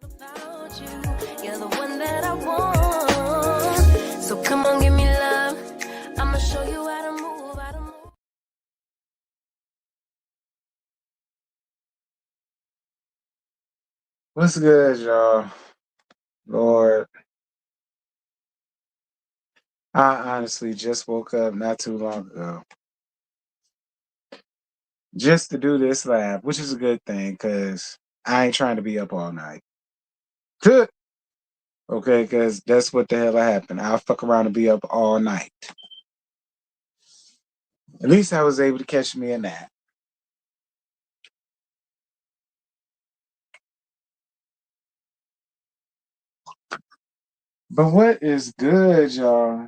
About you, you're the one that I want. So come on, give me love. I'ma show you how to move, how to move. What's good, y'all? Lord, I honestly just woke up not too long ago just to do this live, which is a good thing because I ain't trying to be up all night. Good. Okay, because that's what the hell happened. I'll fuck around and be up all night. At least I was able to catch me a nap. But what is good, y'all?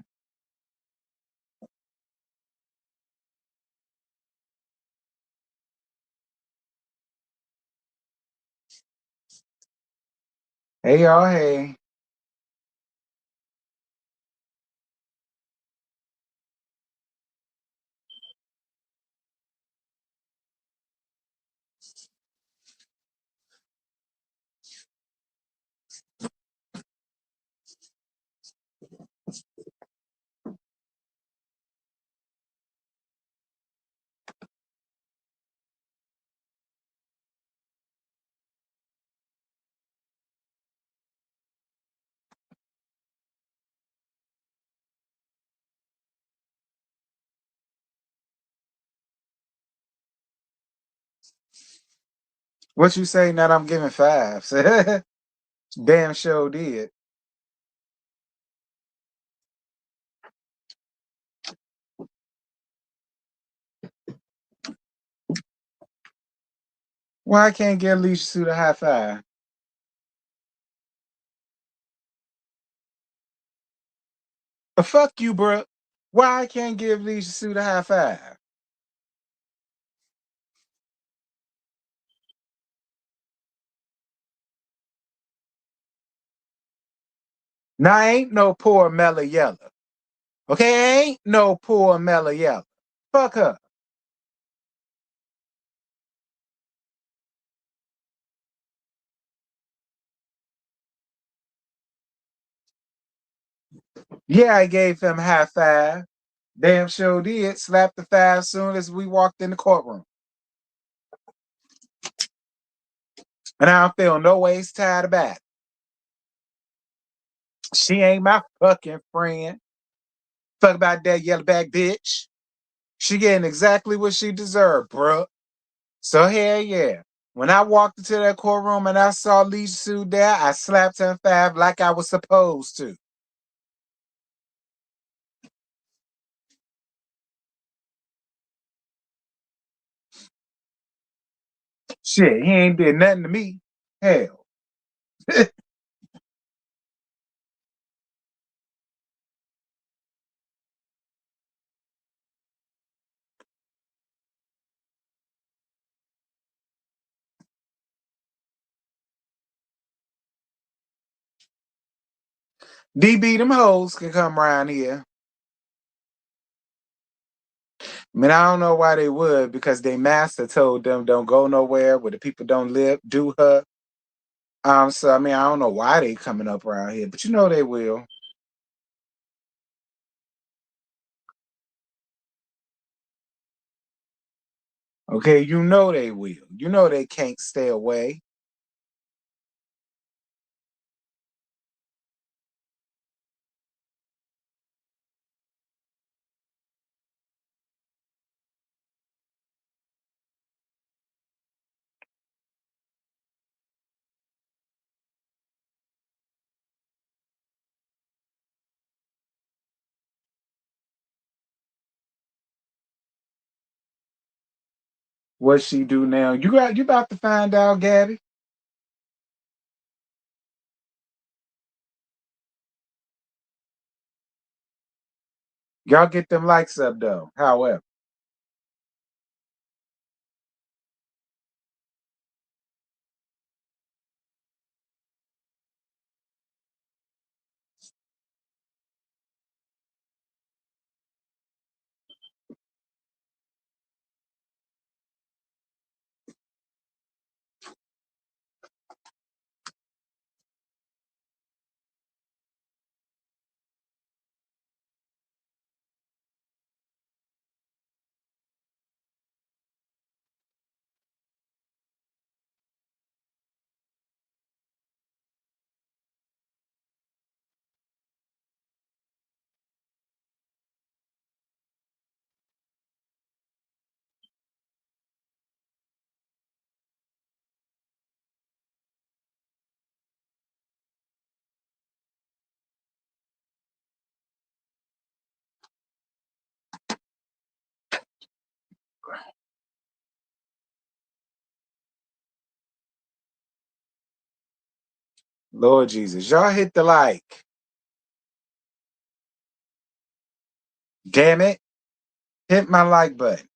Hey, y'all, hey. What you say that I'm giving fives? Damn sure did. Why I can't get Alicia Suit a high five? Fuck you, bro. Why I can't give Alicia Suit a high five? Now, ain't no poor MELLA-YELLA. Okay, ain't no poor MELLA-YELLA. Fuck her. Yeah, I gave him high five. Damn sure did. Slapped the five as soon as we walked in the courtroom. And I don't feel no ways tired about it. She ain't my fucking friend. Fuck about that yellowback bitch. She getting exactly what she deserved, bruh. So hell yeah. When I walked into that courtroom and I saw Lisa Sue there, I slapped her five like I was supposed to. Shit, he ain't did nothing to me. Hell. DB, them hoes can come around here. I mean, I don't know why they would, because their master told them don't go nowhere where the people don't live, do her. So I mean, I don't know why they coming up around here, but you know they will. Okay, you know they will. You know they can't stay away. What she do now? You about to find out, Gabby. Y'all get them likes up though. However, Lord Jesus, y'all hit the like. Damn it. Hit my like button.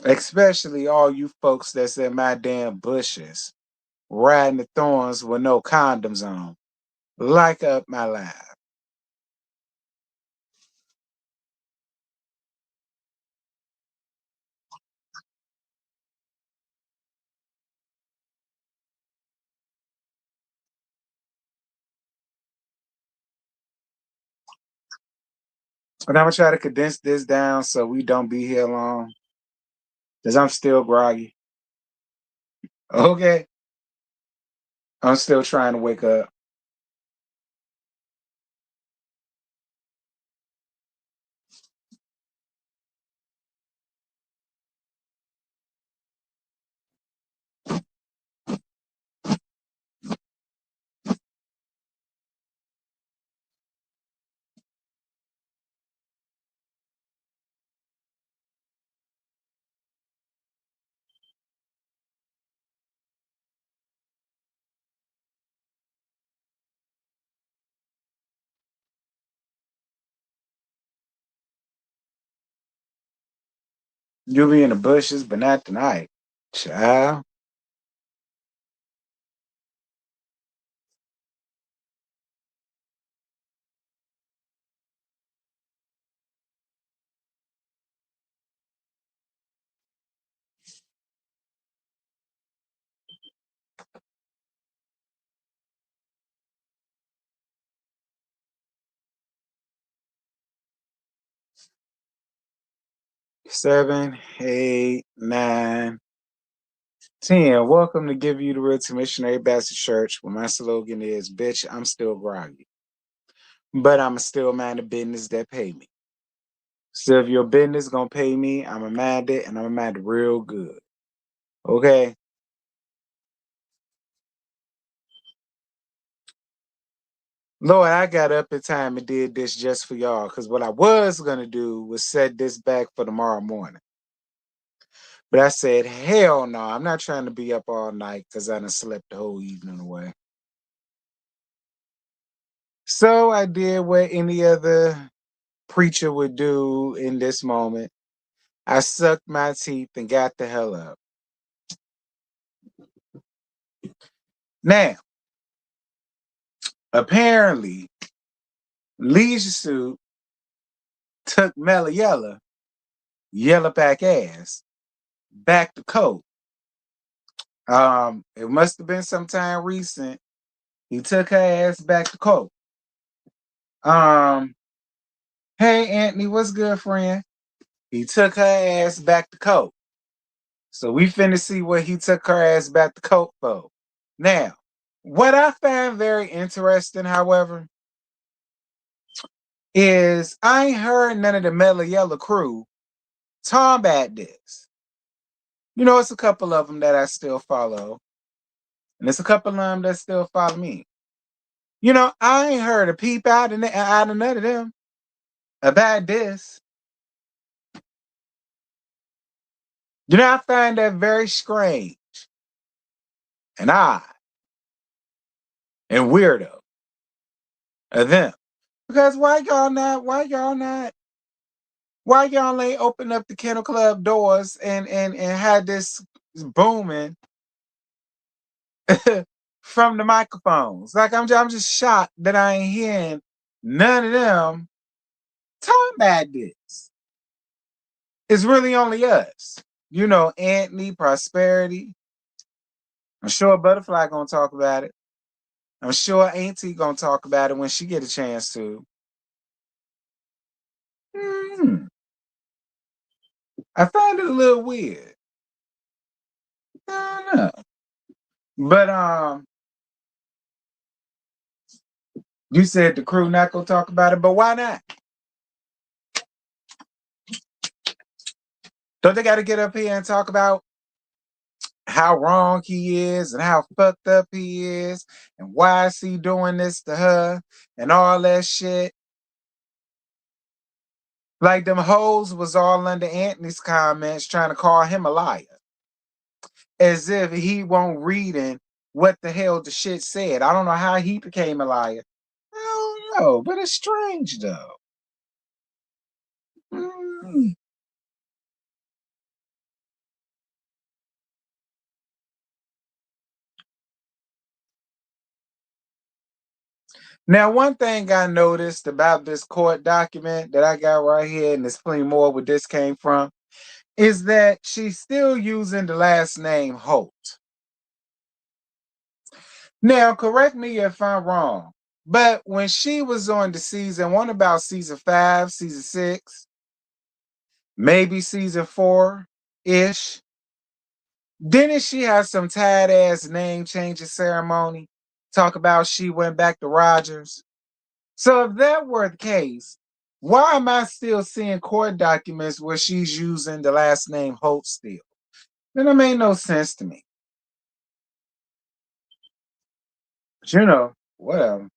Especially all you folks that's in my damn bushes, riding the thorns with no condoms on. Like up my live. But I'm gonna try to condense this down so we don't be here long. Because I'm still groggy. Okay. I'm still trying to wake up. You'll be in the bushes, but not tonight. Child. Seven, 8, 9, 10. Welcome to Give You the Real to Missionary Baptist Church, where my slogan is, bitch, I'm still groggy. But I'm still mind the business that pay me. So if your business gonna pay me, I'ma mind it, and I'ma mind it real good. Okay? Lord, I got up in time and did this just for y'all, because what I was gonna do was set this back for tomorrow morning. But I said, hell no, I'm not trying to be up all night because I done slept the whole evening away. So I did what any other preacher would do in this moment. I sucked my teeth and got the hell up. Now, apparently, Leisure Suit took MELLA-YELLA, yellow back ass, back to coat. It must have been sometime recent. He took her ass back to coat. Um, hey Anthony, what's good, friend? He took her ass back to coat. So we finna see what he took her ass back to coat for. Now, what I find very interesting, however, is I ain't heard none of the MELLA-YELLA crew talk about this. You know, it's a couple of them that I still follow, and it's a couple of them that still follow me. You know, I ain't heard a peep out of none of them about this. You know, I find that very strange and odd and weirdo of them. Because why y'all ain't open up the Kennel Club doors and had this booming from the microphones? Like I'm just shocked that I ain't hearing none of them talking about this. It's really only us. You know, Anthony, Prosperity. I'm sure Butterfly gonna talk about it. I'm sure Auntie gonna talk about it when she get a chance to. Hmm. I find it a little weird. I don't know. But you said the crew not gonna talk about it, but why not? Don't they gotta get up here and talk about how wrong he is and how fucked up he is and why is he doing this to her and all that shit? Like them hoes was all under Anthony's comments trying to call him a liar. As if he won't reading what the hell the shit said. I don't know how he became a liar. I don't know, but it's strange though. Mm. Now, one thing I noticed about this court document that I got right here, and there's plenty more where this came from, is that she's still using the last name Holt. Now, correct me if I'm wrong, but when she was on the season, one about season 5, season 6, maybe season 4-ish, didn't she have some tight ass name changing ceremony? Talk about she went back to Rogers. So if that were the case, why am I still seeing court documents where she's using the last name Holt still? Then it made no sense to me. But whatever.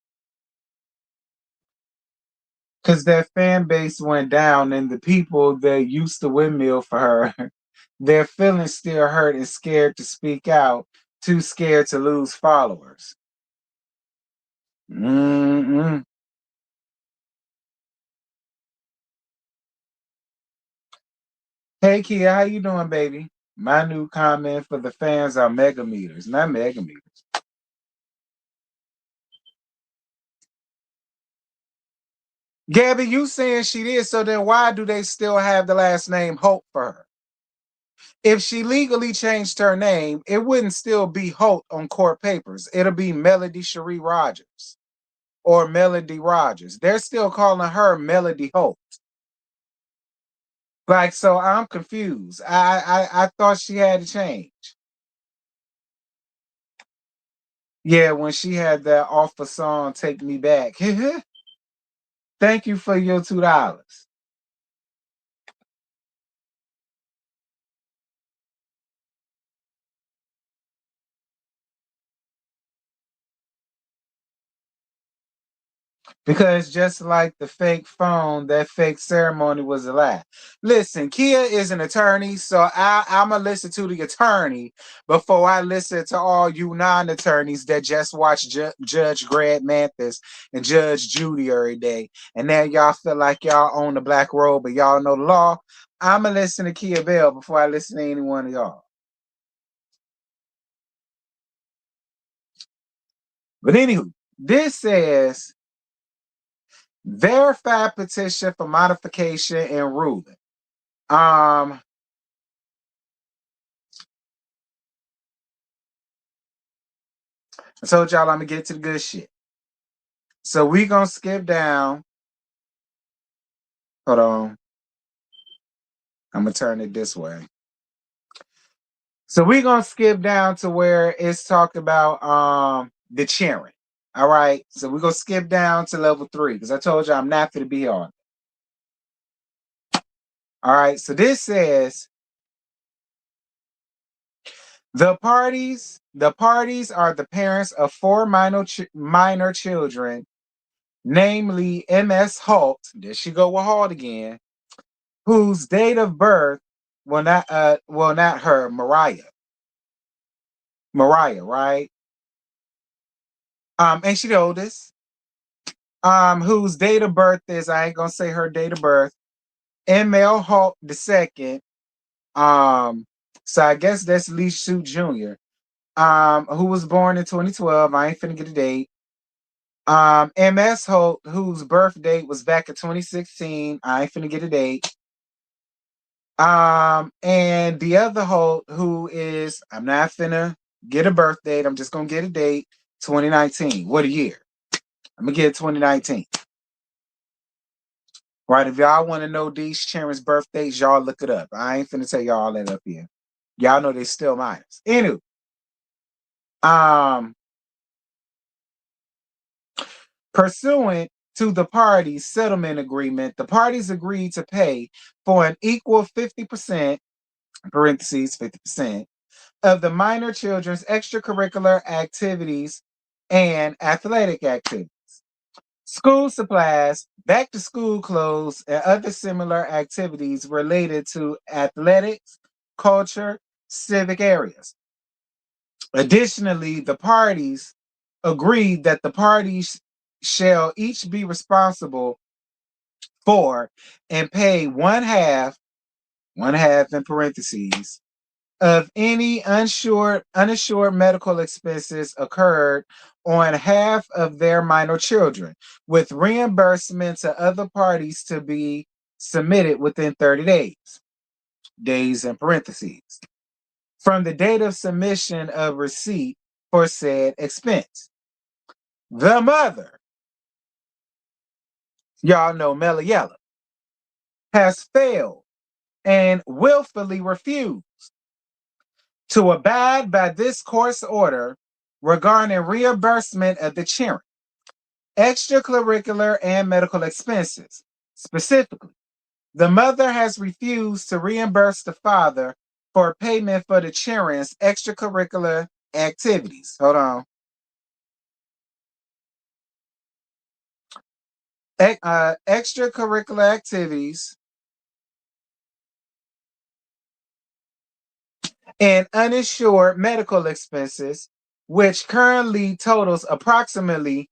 Because that fan base went down and the people that used to windmill for her, their feelings still hurt and scared to speak out, too scared to lose followers. Mm-mm. Hey Kia, how you doing, baby? My new comment for the fans are mega meters, not mega meters. Gabby, you saying she did, so then why do they still have the last name Holt for her? If she legally changed her name, it wouldn't still be Holt on court papers. It'll be Melody Cherie Rogers or Melody Rogers. They're still calling her Melody Holt. Like, so I'm confused. I thought she had to change. Yeah, when she had that off the song "Take Me Back." Thank you for your $2. Because just like the fake phone, that fake ceremony was a lie. Listen, Kia is an attorney, so I'm going to listen to the attorney before I listen to all you non-attorneys that just watch Judge Greg Mathis and Judge Judy every day. And now y'all feel like y'all own the black robe, but y'all know the law. I'm going to listen to Kia Bell before I listen to any one of y'all. But anywho, this says verify petition for modification and ruling. I told y'all I'm gonna get to the good shit. So we gonna skip down. Hold on. I'm gonna turn it this way. So we gonna skip down to where it's talked about the cheering. All right. So we're gonna skip down to level 3 because I told you I'm not gonna be on. All right. So this says the parties are the parents of 4 minor children, namely MS Halt. There she go with Halt again, whose date of birth, not her, Mariah, right? And she the oldest. Whose date of birth is, I ain't gonna say her date of birth, ML Halt the second. So I guess that's Lee Shu Jr. Who was born in 2012. I ain't finna get a date. MS Holt, whose birth date was back in 2016. I ain't finna get a date. And the other Holt, who is, I'm not finna get a birth date. I'm just gonna get a date. 2019. What a year. I'm gonna get 2019. Right. If y'all want to know these Sharon's birthdays, y'all look it up. I ain't finna tell y'all all that up here. Y'all know they still minors. Anyway. Um, Pursuant to the parties' settlement agreement, the parties agreed to pay for an equal 50%, parentheses 50%, of the minor children's extracurricular activities and athletic activities. School supplies, back to school clothes, and other similar activities related to athletics, culture, civic areas. Additionally, the parties agreed that the parties shall each be responsible for and pay one half in parentheses, of any unassured medical expenses occurred on half of their minor children, with reimbursement to other parties to be submitted within 30 days. Days in parentheses. From the date of submission of receipt for said expense. The mother, y'all know MELLA-YELLA, has failed and willfully refused to abide by this court's order regarding reimbursement of the children, extracurricular and medical expenses. Specifically, the mother has refused to reimburse the father for payment for the children's extracurricular activities. Hold on. Extracurricular activities and uninsured medical expenses, which currently totals approximately,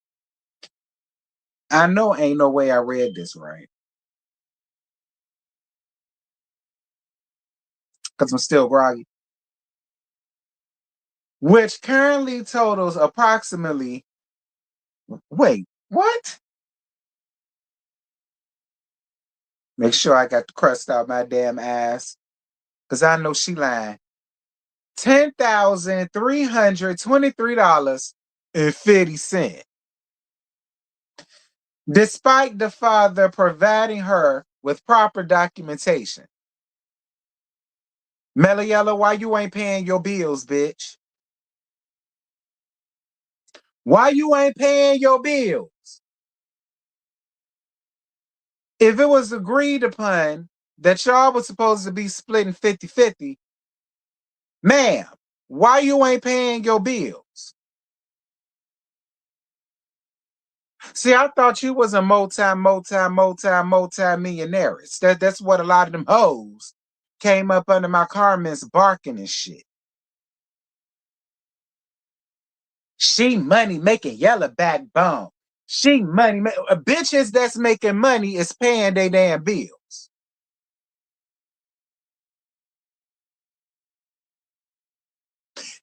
I know ain't no way I read this right, because I'm still groggy, which currently totals approximately, wait, what? Make sure I got the crust out my damn ass, because I know she lying. $10,323.50. Despite the father providing her with proper documentation. MELLA-YELLA, why you ain't paying your bills, bitch? Why you ain't paying your bills? If it was agreed upon that y'all was supposed to be splitting 50-50, ma'am, why you ain't paying your bills? See, I thought you was a multi-millionaire. That's what a lot of them hoes came up under my comments barking and shit. She money making yellow backbone. She money bitches that's making money is paying their damn bills.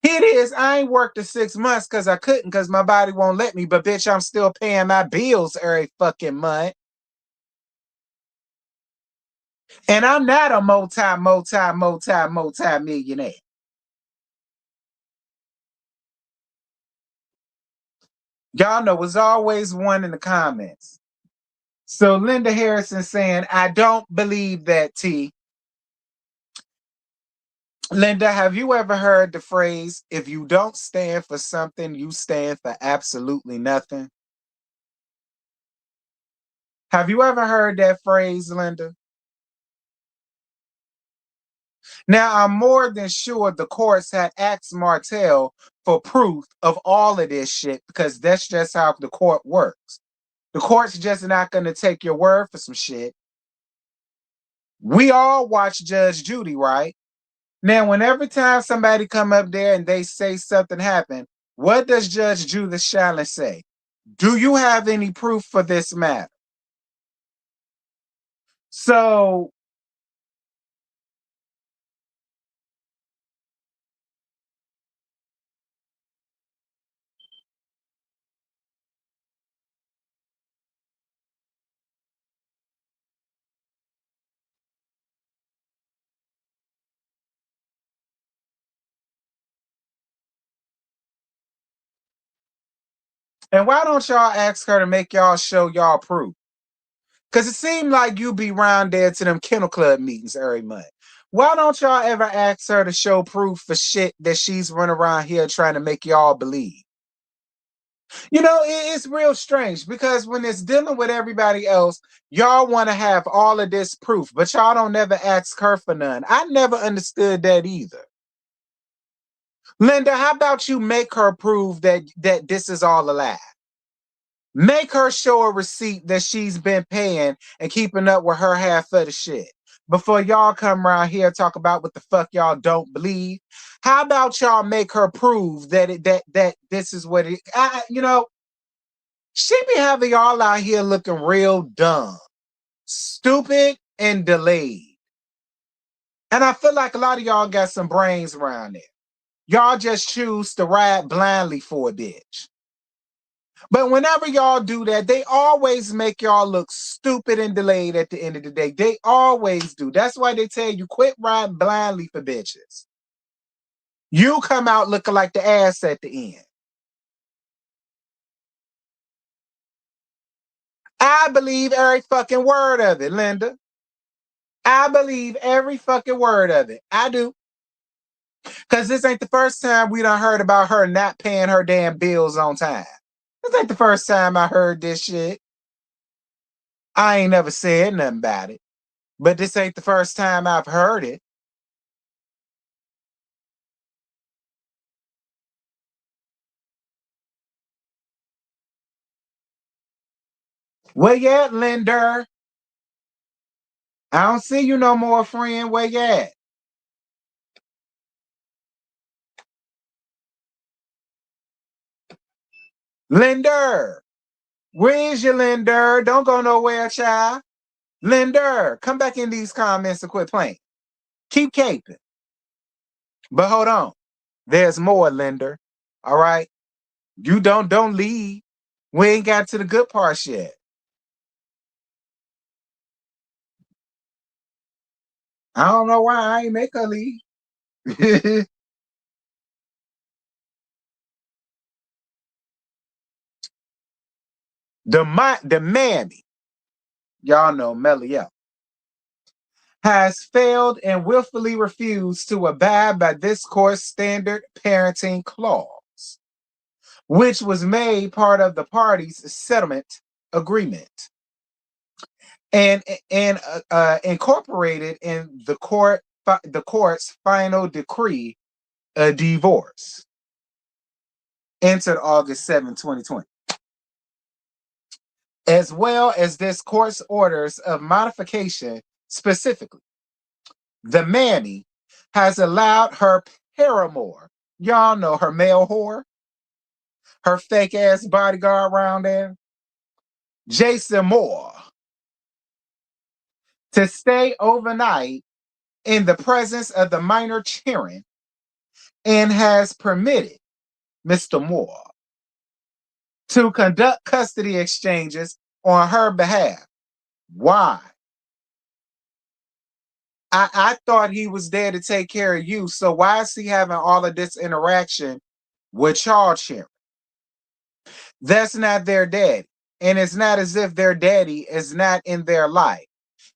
It is. I ain't worked the 6 months because I couldn't, because my body won't let me. But bitch, I'm still paying my bills every fucking month. And I'm not a multi-millionaire. Y'all know it's always one in the comments. So Linda Harrison saying, I don't believe that, T. Linda, have you ever heard the phrase, if you don't stand for something, you stand for absolutely nothing? Have you ever heard that phrase, Linda? Now, I'm more than sure the courts had asked Martell for proof of all of this shit, because that's just how the court works. The court's just not going to take your word for some shit. We all watch Judge Judy, right? Now, when every time somebody come up there and they say something happened, what does Judge Judith Shallon say? Do you have any proof for this matter? So, and why don't y'all ask her to make y'all show y'all proof? Because it seemed like you be round there to them kennel club meetings every month. Why don't y'all ever ask her to show proof for shit that she's running around here trying to make y'all believe? You know, it's real strange, because when it's dealing with everybody else, y'all want to have all of this proof, but y'all don't never ask her for none. I never understood that either. Linda, how about you make her prove that this is all a lie? Make her show a receipt that she's been paying and keeping up with her half of the shit. Before y'all come around here talk about what the fuck y'all don't believe, how about y'all make her prove that this is what it? She be having y'all out here looking real dumb, stupid, and delayed. And I feel like a lot of y'all got some brains around there. Y'all just choose to ride blindly for a bitch. But whenever y'all do that, they always make y'all look stupid and delayed at the end of the day. They always do. That's why they tell you quit riding blindly for bitches. You come out looking like the ass at the end. I believe every fucking word of it, Linda. I believe every fucking word of it. I do. Because this ain't the first time we done heard about her not paying her damn bills on time. This ain't the first time I heard this shit. I ain't never said nothing about it. But this ain't the first time I've heard it. Where you at, Linder? I don't see you no more, friend. Where you at? Linder. Where is you, Linder? Don't go nowhere, child. Linder, come back in these comments and quit playing. Keep caping. But hold on. There's more, Linder. All right? You don't leave. We ain't got to the good parts yet. I don't know why I ain't make her leave. the mammy, y'all know MELLA-YELLA, has failed and willfully refused to abide by this court's standard parenting clause, which was made part of the parties' settlement agreement and incorporated in the court's final decree, a divorce, entered August 7, 2020, as well as this court's orders of modification. Specifically, the mammy has allowed her paramour, y'all know her male whore, her fake ass bodyguard around there, Jason Moore, to stay overnight in the presence of the minor children and has permitted Mr. Moore to conduct custody exchanges on her behalf. Why? I thought he was there to take care of you, so why is he having all of this interaction with child sharing? That's not their daddy. And it's not as if their daddy is not in their life.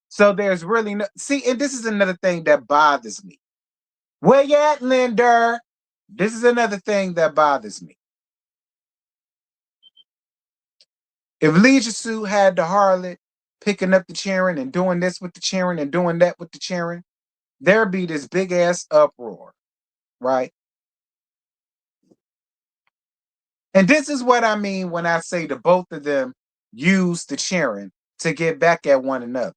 So there's really no... See, and this is another thing that bothers me. Where you at, Linder? This is another thing that bothers me. If Leisure Suit had the harlot picking up the cheering and doing this with the cheering and doing that with the cheering, there'd be this big ass uproar, right? And this is what I mean when I say the both of them use the cheering to get back at one another.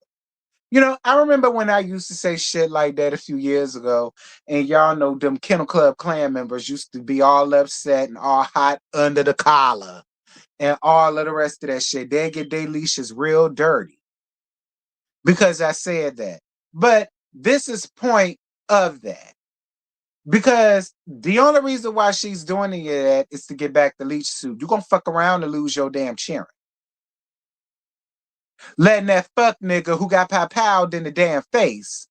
You know, I remember when I used to say shit like that a few years ago, and y'all know them Kennel Club clan members used to be all upset and all hot under the collar and all of the rest of that shit. They get their leashes real dirty because I said that. But this is point of that. Because the only reason why she's doing that is to get back the leech suit. You're going to fuck around and lose your damn cheering. Letting that fuck nigga who got powed in the damn face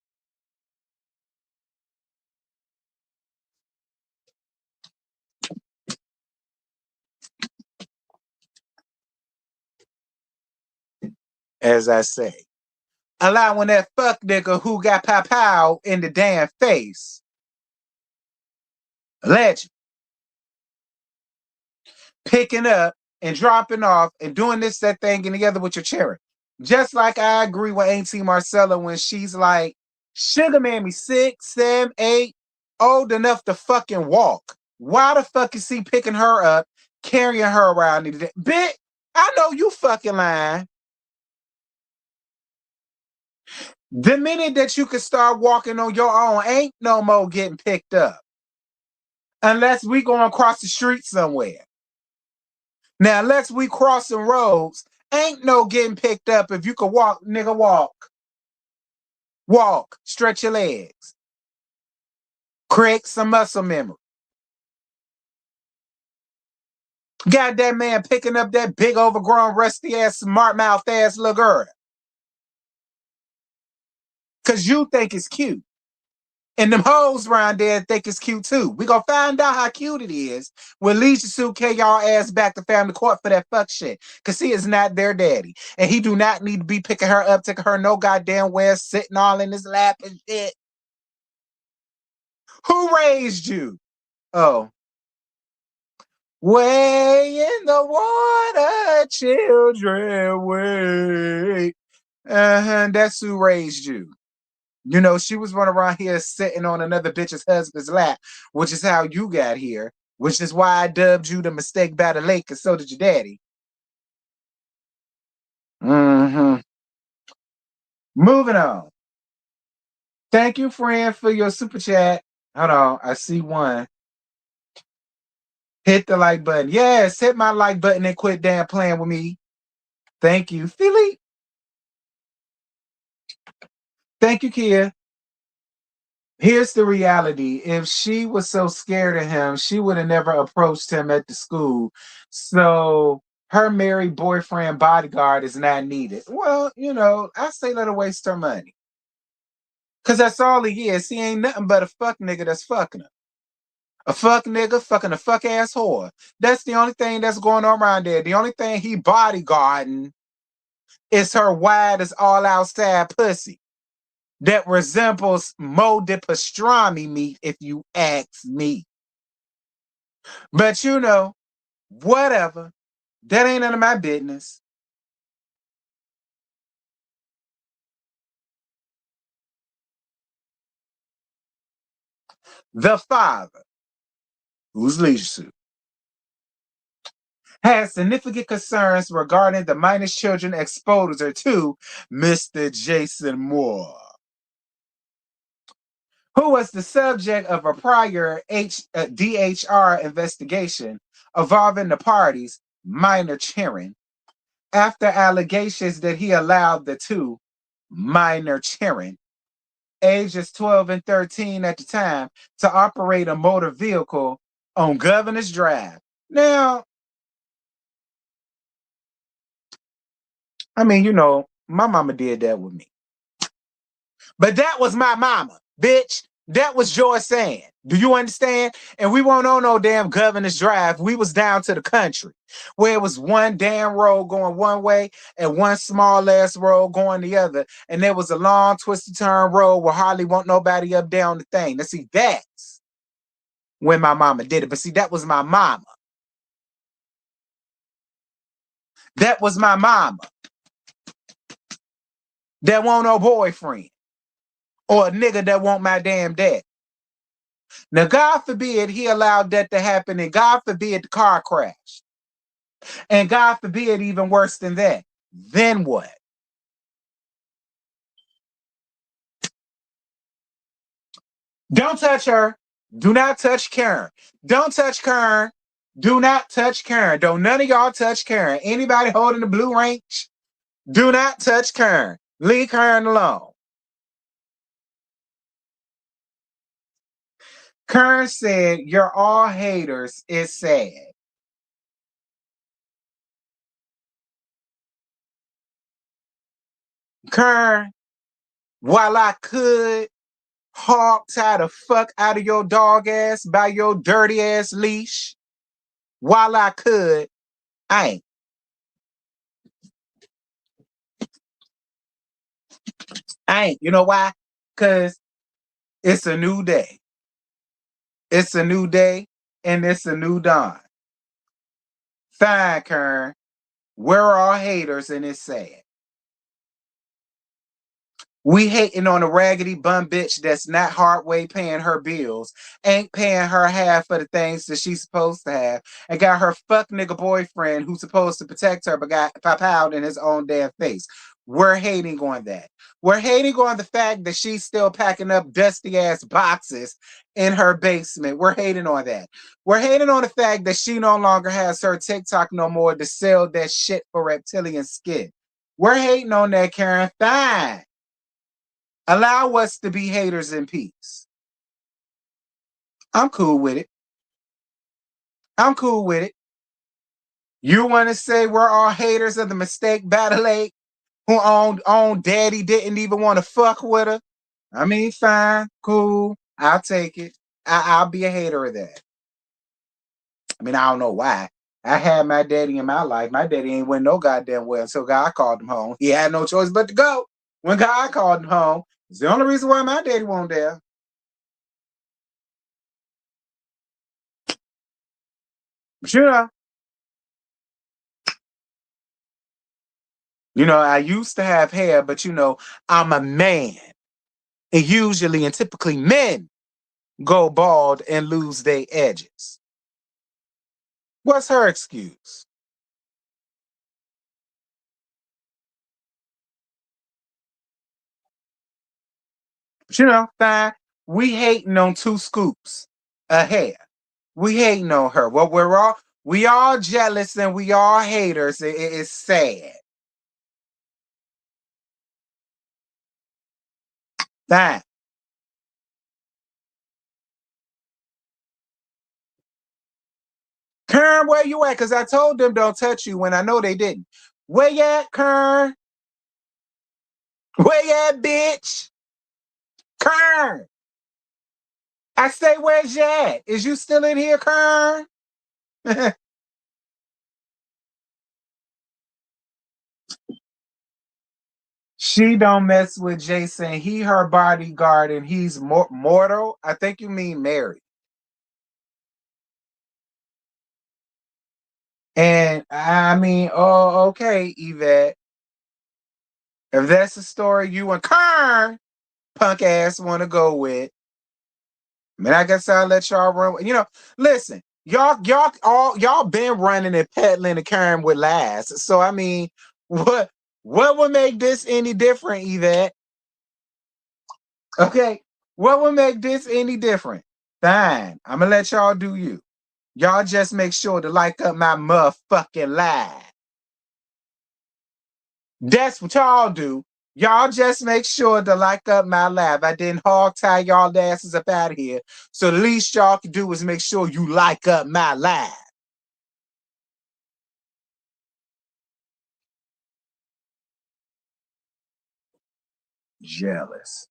as I say. Allowing that fuck nigga who got powed in the damn face. Legend. Picking up and dropping off and doing this, that thing, and together with your cheering. Just like I agree with Auntie Marcella when she's like, Sugar Mammy 6, 7, 8, old enough to fucking walk. Why the fuck is he picking her up, carrying her around? Bitch, I know you fucking lying. The minute that you can start walking on your own, ain't no more getting picked up. Unless we going across the street somewhere. Now, unless we crossing roads, ain't no getting picked up. If you can walk, nigga, walk. Walk. Stretch your legs. Create some muscle memory. Got that man picking up that big overgrown rusty ass smart mouth ass little girl. Cause you think it's cute. And them hoes around there think it's cute too. We gonna find out how cute it is when Leisha Sue carry y'all ass back to family court for that fuck shit. Cause he is not their daddy. And he do not need to be picking her up, taking her no goddamn where, sitting all in his lap and shit. Who raised you? Oh. Way in the water, children, way. That's who raised you. You know, she was running around here sitting on another bitch's husband's lap, which is how you got here, which is why I dubbed you the mistake by the lake, and so did your daddy. Mm-hmm. Moving on. Thank you, friend, for your super chat. Hold on, I see one. Hit the like button. Yes, hit my like button and quit damn playing with me. Thank you, Philly. Thank you, Kia. Here's the reality. If she was so scared of him, she would have never approached him at the school. So her married boyfriend bodyguard is not needed. Well, you know, I say let her waste her money. Because that's all he is. He ain't nothing but a fuck nigga that's fucking her. A fuck nigga fucking a fuck ass whore. That's the only thing that's going on around there. The only thing he bodyguarding is her wide as all outside pussy that resembles molded pastrami meat, if you ask me. But you know, whatever. That ain't none of my business. The father, who's Leisha Sue, has significant concerns regarding the minors' children exposure to Mr. Jason Moore, who was the subject of a prior DHR investigation involving the party's minor children after allegations that he allowed the two minor children, ages 12 and 13 at the time, to operate a motor vehicle on Governor's Drive. Now, I mean, you know, my mama did that with me. But that was my mama, bitch. That was Joy saying. Do you understand? And we weren't on no damn Governor's Drive. We was down to the country where it was one damn road going one way and one small ass road going the other. And there was a long twisted turn road where hardly want nobody up down the thing. Now see, that's when my mama did it. But see, that was my mama. That was my mama. That won't no boyfriend or a nigga that want my damn dad. Now, God forbid he allowed that to happen, and God forbid the car crash. And God forbid even worse than that. Then what? Don't touch her. Do not touch Karen. Don't touch Karen. Do not touch Karen. Don't none of y'all touch Karen. Anybody holding the blue ranch, do not touch Karen. Leave Karen alone. Karen said, "You're all haters. It's sad." Karen, while I could hog tie the fuck out of your dog ass by your dirty ass leash, while I could, I ain't. I ain't. You know why? Because it's a new day. It's a new day and it's a new dawn. Fine, Kern. We're all haters and it's sad. We hating on a raggedy bum bitch that's not hard way paying her bills, ain't paying her half of the things that she's supposed to have, and got her fuck nigga boyfriend who's supposed to protect her but got pop out in his own damn face. We're hating on that. We're hating on the fact that she's still packing up dusty ass boxes in her basement. We're hating on that. We're hating on the fact that she no longer has her TikTok no more to sell that shit for reptilian skin. We're hating on that, Karen. Fine. Allow us to be haters in peace. I'm cool with it. I'm cool with it. You want to say we're all haters of the mistake Battle Lake who own daddy didn't even want to fuck with her? I mean, fine, cool. I'll take it. I'll be a hater of that. I mean, I don't know why. I had my daddy in my life. My daddy ain't went no goddamn well until God called him home. He had no choice but to go when God called him home. It's the only reason why my daddy won't there. But I used to have hair, but I'm a man. And usually and typically men go bald and lose their edges. What's her excuse? But fine. We hating on 2 scoops of hair. We hating on her. Well, we all jealous and we all haters. It's sad. Fine. Kern, where you at? Because I told them don't touch you when I know they didn't. Where you at, Kern? Where you at, bitch? Kern. I say, where's you at? Is you still in here, Kern? She don't mess with Jason. He her bodyguard and he's mortal. I think you mean married. And I mean, oh, okay, Yvette. If that's the story you and Kern punk ass want to go with, I mean, I guess I'll let y'all run. Listen, y'all been running and peddling and carrying with lies. So I mean, what would make this any different, Yvette? Okay, what would make this any different? Fine, I'm gonna let y'all do you. Y'all just make sure to like up my motherfucking live. That's what y'all do. Y'all just make sure to like up my live. I didn't hog tie y'all asses up out of here. So the least y'all can do is make sure you like up my live. Jealous.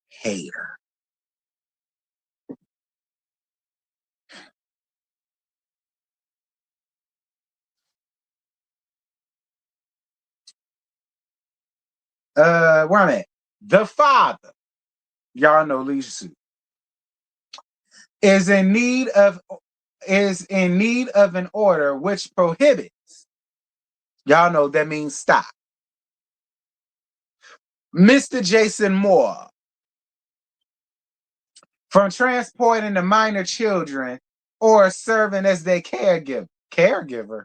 Hater. Where I'm at. The father, y'all know Leisure Suit, is in need of an order which prohibits, y'all know that means stop, Mr. Jason Moore from transporting the minor children or serving as their caregiver. Caregiver?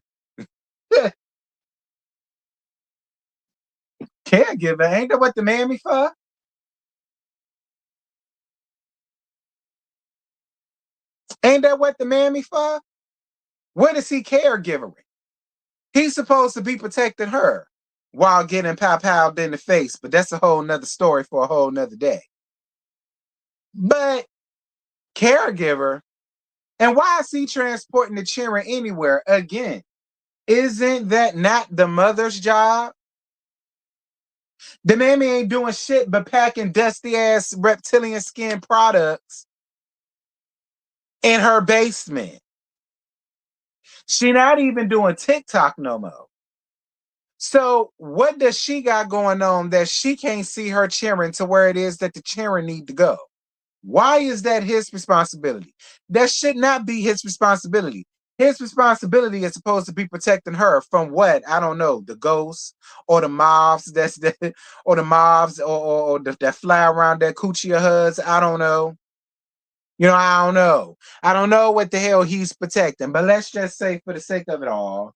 Caregiver? Ain't that what the mammy for? Ain't that what the mammy for? What is he caregivering? He's supposed to be protecting her while getting pow-powed in the face, but that's a whole nother story for a whole nother day. But caregiver, and why is he transporting the children anywhere? Again, isn't that not the mother's job? The mammy ain't doing shit but packing dusty ass reptilian skin products in her basement. She not even doing TikTok no more. So what does she got going on that she can't see her children to where it is that the children need to go? Why is that his responsibility? That should not be his responsibility. His responsibility is supposed to be protecting her from what? I don't know, the ghosts or the mobs or the mobs that fly around that coochie of hers. I don't know. I don't know. I don't know what the hell he's protecting, but let's just say for the sake of it all.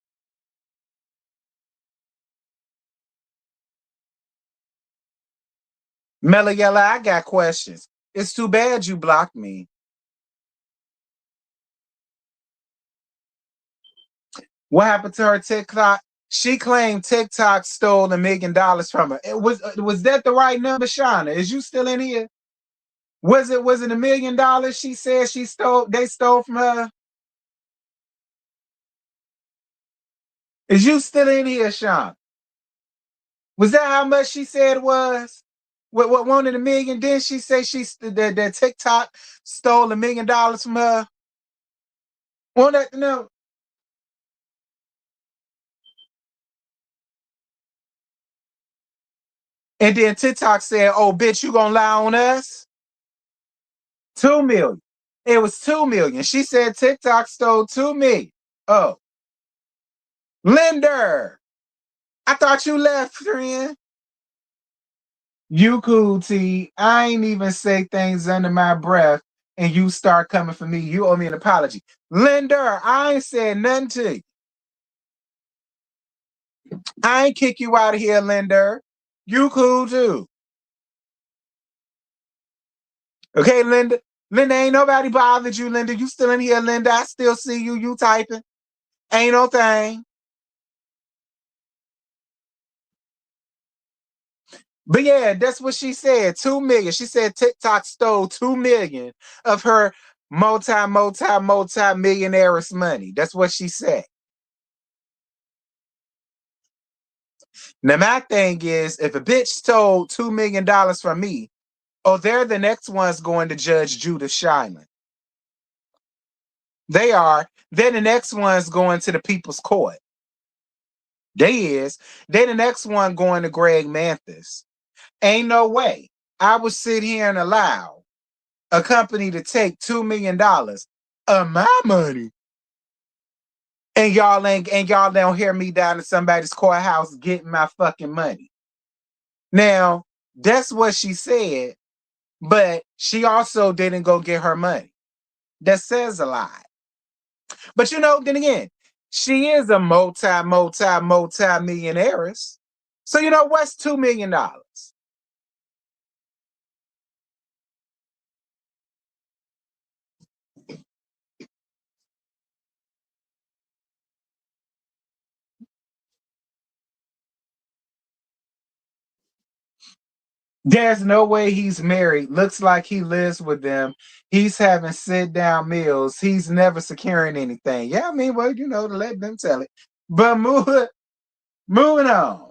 MELLA-YELLA, I got questions. It's too bad you blocked me. What happened to her TikTok? She claimed TikTok stole $1 million from her. Was that the right number, Shauna? Is you still in here? Was it $1 million she said they stole from her? Is you still in here, Sean? Was that how much she said it was? What wanted 1 million? Then she say that TikTok stole $1 million from her? Want that to know? And then TikTok said, "Oh, bitch, you gonna lie on us?" 2 million. It was 2 million. She said TikTok stole 2 million. Oh, Linder. I thought you left, friend. You cool, T. I ain't even say things under my breath, and you start coming for me. You owe me an apology. Linder, I ain't said nothing to you. I ain't kick you out of here, Linder. You cool too. Okay, Linda. Linda, ain't nobody bothered you, Linda. You still in here, Linda. I still see you. You typing. Ain't no thing. But yeah, that's what she said. 2 million. She said TikTok stole 2 million of her multi millionaire's money. That's what she said. Now my thing is, if a bitch stole $2 million from me, oh, they're the next ones going to Judge Judith Shyman. They are. They're the next ones going to the People's Court. They're the next one going to Greg Manthis. Ain't no way I would sit here and allow a company to take $2 million of my money, and y'all don't hear me down in somebody's courthouse getting my fucking money. Now, that's what she said, but she also didn't go get her money. That says a lot. But then again, she is a multi millionaires. So what's $2 million? There's no way he's married. Looks like he lives with them. He's having sit down meals. He's never securing anything. Yeah, I mean, well, to let them tell it. But moving on.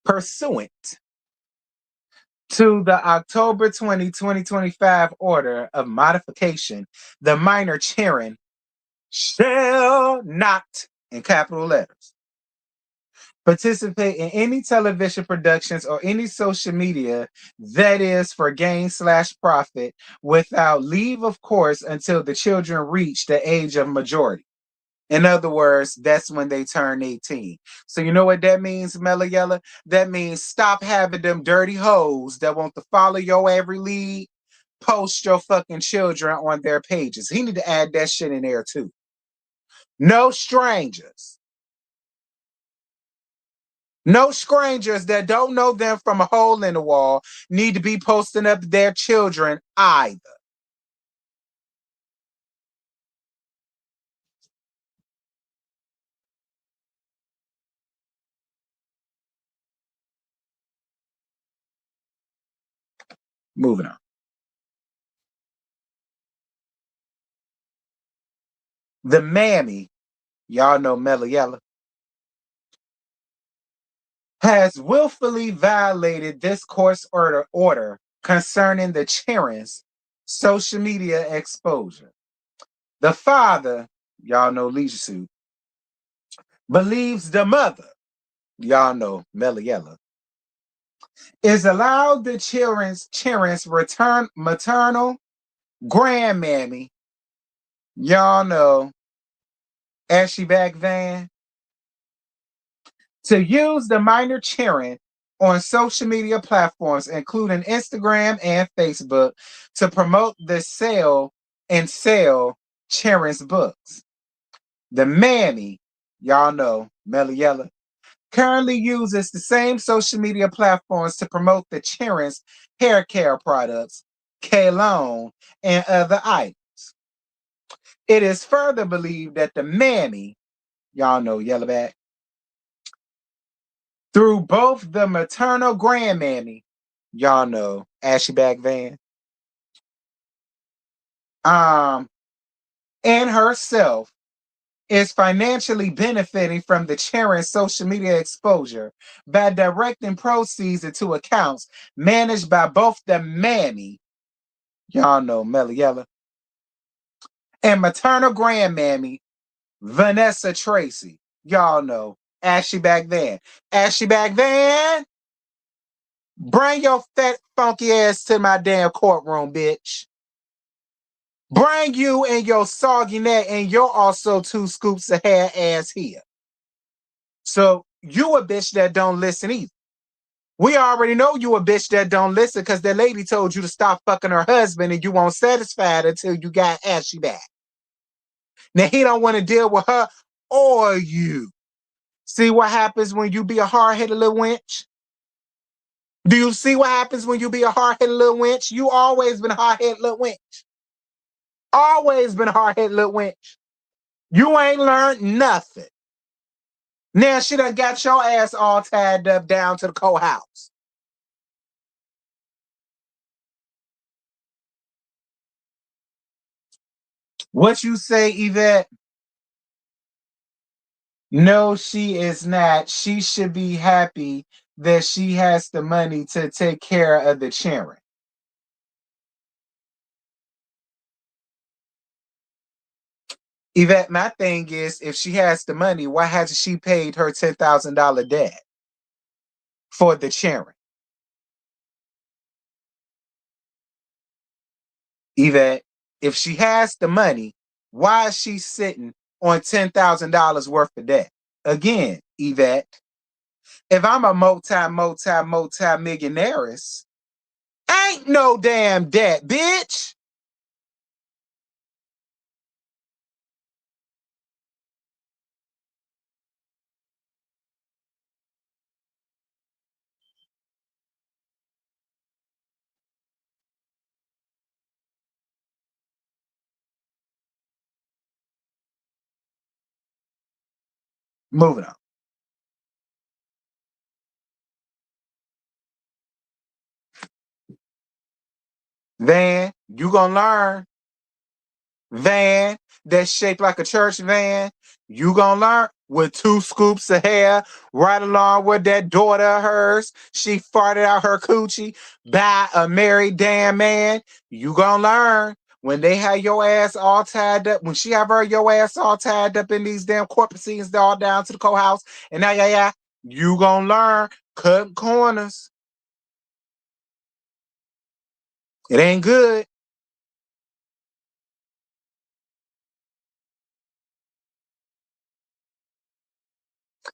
Pursuant to the October 20, 2025 order of modification, the minor children shall not, in capital letters, participate in any television productions or any social media that is for gain/profit without leave of course until the children reach the age of majority. In other words, that's when they turn 18. So you know what that means, MELLA-YELLA? That means stop having them dirty hoes that want to follow your every lead, post your fucking children on their pages. He need to add that shit in there too. No strangers. No strangers that don't know them from a hole in the wall need to be posting up their children either. Moving on. The mammy, y'all know MELLA-YELLA, has willfully violated this court's order concerning the children's social media exposure. The father, y'all know Leisure Suit, believes the mother, y'all know MELLA-YELLA, is allowed the children's return maternal grandmammy, y'all know, Ashley Back Van, to use the minor children on social media platforms, including Instagram and Facebook, to promote the sell children's books. The mammy, y'all know, MELLA-YELLA, currently uses the same social media platforms to promote the children's hair care products, cologne, and other items. It is further believed that the mammy, y'all know Yellowback, through both the maternal grandmammy, y'all know Ashley Back Van, and herself, is financially benefiting from the children's social media exposure by directing proceeds into accounts managed by both the mammy, y'all know MELLA-YELLA, and maternal grandmammy Vanessa Tracy, y'all know Ashley Back Van. Ashley Back Van, bring your fat funky ass to my damn courtroom, bitch. Bring you and your soggy neck and your also 2 scoops of hair ass here. So you a bitch that don't listen either. We already know you a bitch that don't listen because the lady told you to stop fucking her husband and you won't satisfy it until you got Ashley back. Now he don't want to deal with her or you. See what happens when you be a hard-headed little wench? Do you see what happens when you be a hard-headed little wench? You always been a hard-headed little wench. Always been a hard-headed little wench. You ain't learned nothing. Now she done got your ass all tied up down to the courthouse. What you say, Yvette? No, she is not. She should be happy that she has the money to take care of the children. Yvette, my thing is, if she has the money, why hasn't she paid her $10,000 debt for the children? Yvette, if she has the money, why is she sitting on $10,000 worth of debt? Again, Yvette, if I'm a multi-millionaires, ain't no damn debt, bitch. Moving on. Van, you gonna learn. Van that's shaped like a church van, you gonna learn with 2 scoops of hair, right along with that daughter of hers. She farted out her coochie by a married damn man. You gonna learn when they have your ass all tied up, when she have your ass all tied up in these damn court proceedings, all down to the courthouse, and now, you gonna learn cutting corners. It ain't good.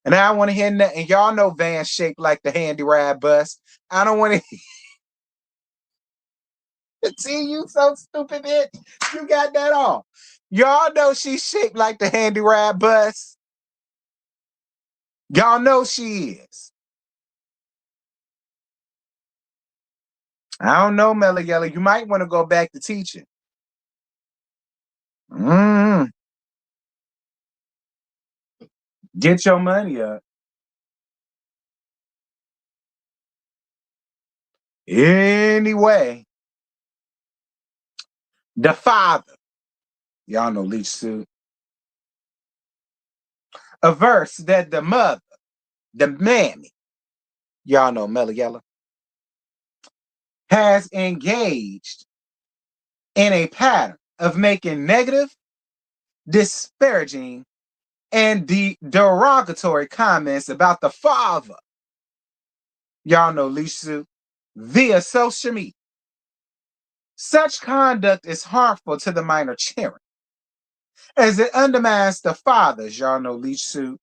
And I don't want to hear nothing. And y'all know Van shaped like the handy ride bus. I don't want to see you so stupid, bitch. You got that on. Y'all know she's shaped like the handy ride bus. Y'all know she is. I don't know, MELLA-YELLA. You might want to go back to teaching. Get your money up. Anyway, the father, y'all know Leech Suit, a verse that the mother, the mammy, y'all know MELLA-YELLA, has engaged in a pattern of making negative, disparaging, and derogatory comments about the father y'all know Lisu, via social media. Such conduct is harmful to the minor children, as it undermines the father's, y'all know Lisu,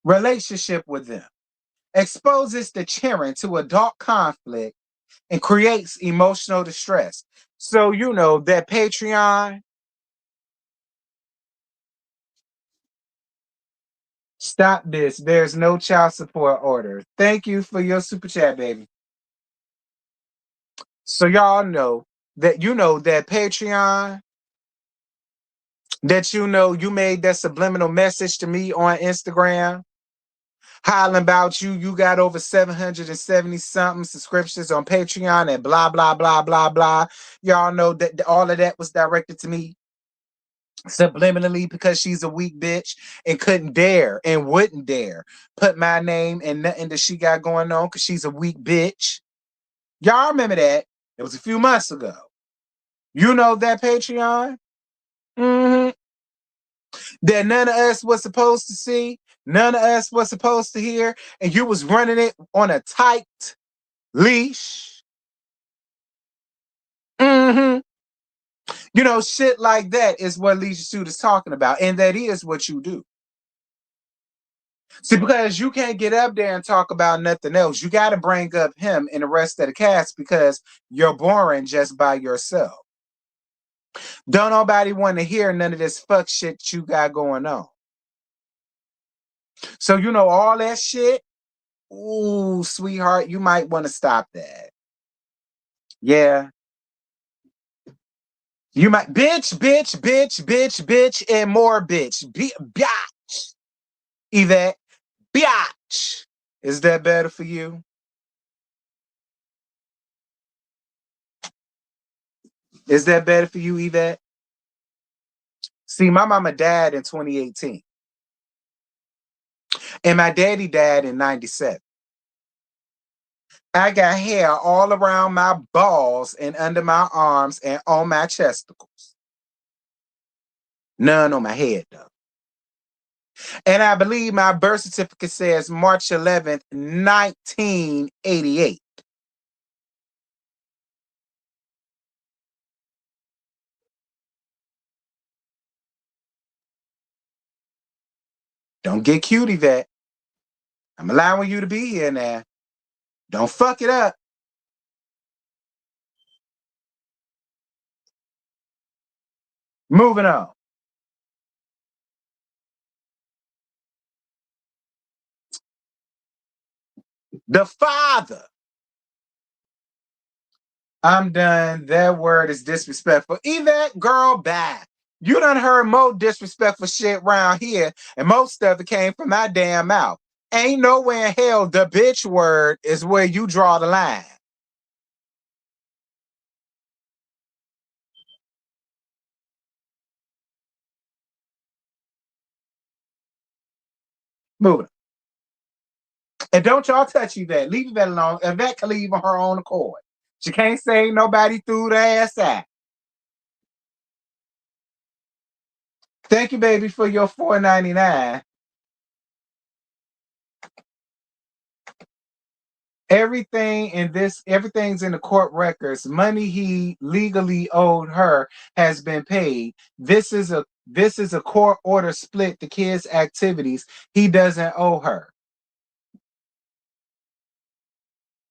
relationship with them, exposes the children to adult conflict, and creates emotional distress. So, you know, that Patreon, stop this. There's no child support order. Thank you for your super chat, baby. So y'all know that that Patreon, that you made that subliminal message to me on Instagram, hollering about you got over 770 something subscriptions on Patreon and blah blah blah blah blah. Y'all know that all of that was directed to me subliminally because she's a weak bitch and couldn't dare and wouldn't dare put my name and nothing that she got going on because she's a weak bitch. Y'all remember that? It was a few months ago. You know that Patreon? Mm-hmm. That none of us was supposed to see, none of us was supposed to hear, and you was running it on a tight leash. Mm-hmm. You know, shit like that is what Leisure Suit is talking about, and that is what you do. See, because you can't get up there and talk about nothing else. You got to bring up him and the rest of the cast because you're boring just by yourself. Don't nobody want to hear none of this fuck shit you got going on. So, you know, all that shit, ooh, sweetheart, you might want to stop that. Yeah. You might, bitch, bitch, bitch, bitch, bitch, and more bitch. Biatch. Yvette, biatch. Is that better for you? Is that better for you, Yvette? See, my mama died in 2018. And my daddy died in 97. I got hair all around my balls and under my arms and on my chesticles. None on my head, though. And I believe my birth certificate says March 11th, 1988. Don't get cute, Yvette. I'm allowing you to be here now. Don't fuck it up. Moving on. The father. I'm done. That word is disrespectful. Yvette, girl, bye. You done heard more disrespectful shit around here, and most of it came from my damn mouth. Ain't nowhere in hell the bitch word is where you draw the line. Moving on. And don't y'all touch Yvette. Leave Yvette alone. Yvette can leave on her own accord. She can't say nobody threw the ass out. Thank you, baby, for your $4.99. Everything's in the court records. Money he legally owed her has been paid. This is a court order split the kids' activities. He doesn't owe her.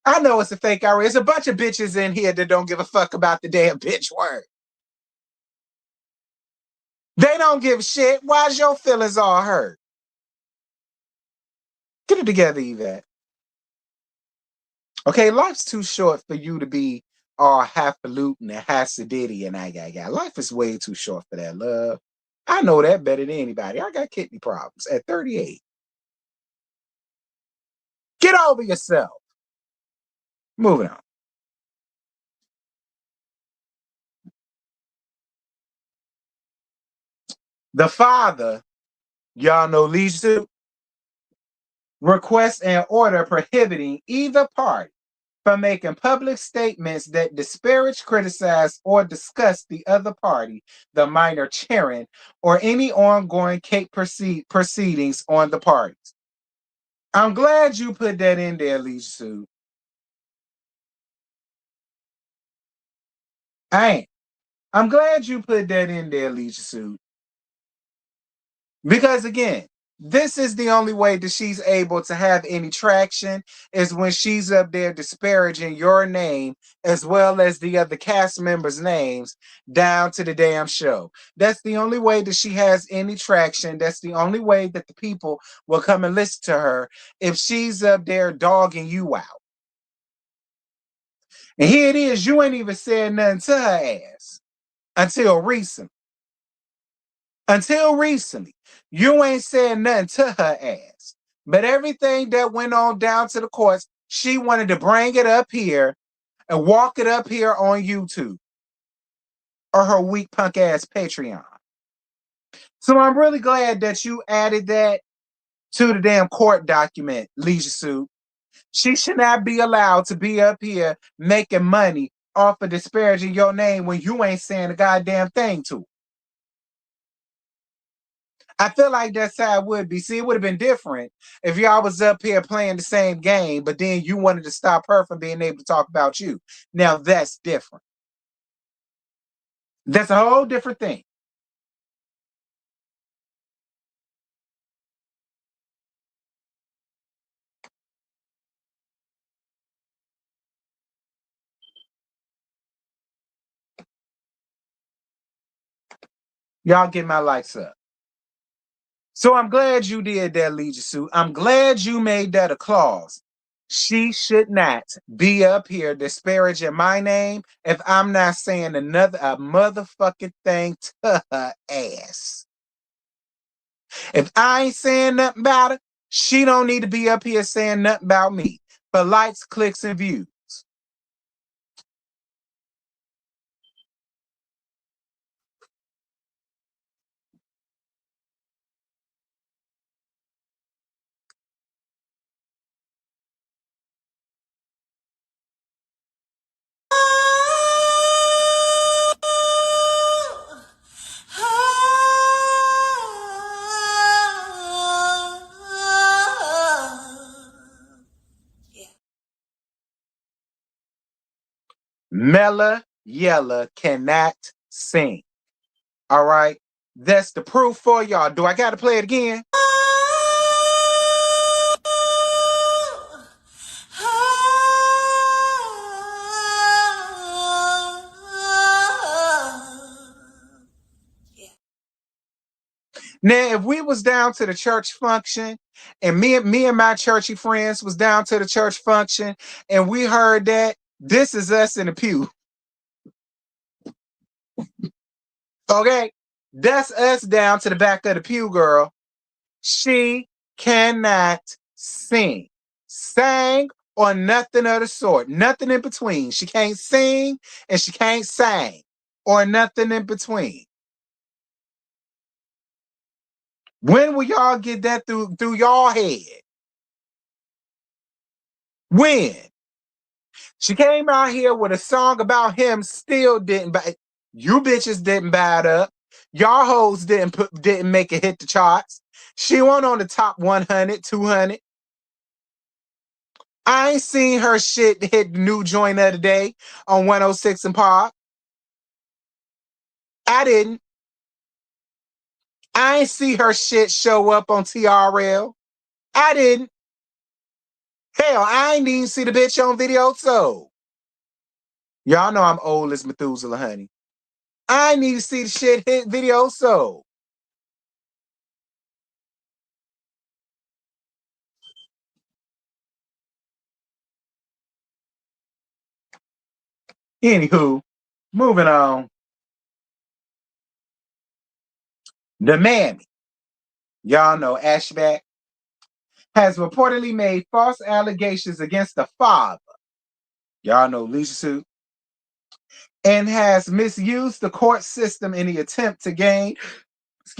I know it's a fake IRA. There's a bunch of bitches in here that don't give a fuck about the damn bitch word. They don't give a shit. Why's your feelings all hurt? Get it together, Yvette. Okay, life's too short for you to be all highfalutin and Hasidity and I got. Life is way too short for that, love. I know that better than anybody. I got kidney problems at 38. Get over yourself. Moving on. The father, y'all know Lisa, requests an order prohibiting either party from making public statements that disparage, criticize, or discuss the other party, the minor children, or any ongoing case proceedings on the parties. I'm glad you put that in there, Leisure Suit. I'm glad you put that in there, Leisure Suit. Because again, this is the only way that she's able to have any traction is when she's up there disparaging your name as well as the other cast members' names down to the damn show. That's the only way that she has any traction. That's the only way that the people will come and listen to her if she's up there dogging you out. And here it is, you ain't even said nothing to her ass until recently. Until recently, you ain't said nothing to her ass. But everything that went on down to the courts, she wanted to bring it up here and walk it up here on YouTube or her weak punk ass Patreon. So I'm really glad that you added that to the damn court document, Leisure Suit. She should not be allowed to be up here making money off of disparaging your name when you ain't saying a goddamn thing to her. I feel like that's how it would be. See, it would have been different if y'all was up here playing the same game, but then you wanted to stop her from being able to talk about you. Now that's different. That's a whole different thing. Y'all get my likes up. So I'm glad you did that, Leisure Suit. I'm glad you made that a clause. She should not be up here disparaging my name if I'm not saying a motherfucking thing to her ass. If I ain't saying nothing about her, she don't need to be up here saying nothing about me for likes, clicks, and views. MELLA-YELLA cannot sing. All right? That's the proof for y'all. Do I got to play it again? Now, if we was down to the church function, and me and my churchy friends was down to the church function, and we heard that, this is us in the pew. Okay? That's us down to the back of the pew, girl. She cannot sing. Sang or nothing of the sort. Nothing in between. She can't sing and she can't sing or nothing in between. When will y'all get that through y'all head? When? She came out here with a song about him, still didn't buy. You bitches didn't buy it up. Y'all hoes didn't make it hit the charts. She went on the top 100, 200. I ain't seen her shit hit the new joint of the day on 106 and Park. I didn't. I ain't see her shit show up on TRL. I didn't. Hell, I ain't even see the bitch on Video So. Y'all know I'm old as Methuselah, honey. I need to see the shit hit Video So. Anywho, moving on. The mammy, y'all know Ashback, has reportedly made false allegations against the father. Y'all know Leisure Suit. And has misused the court system in the attempt to gain,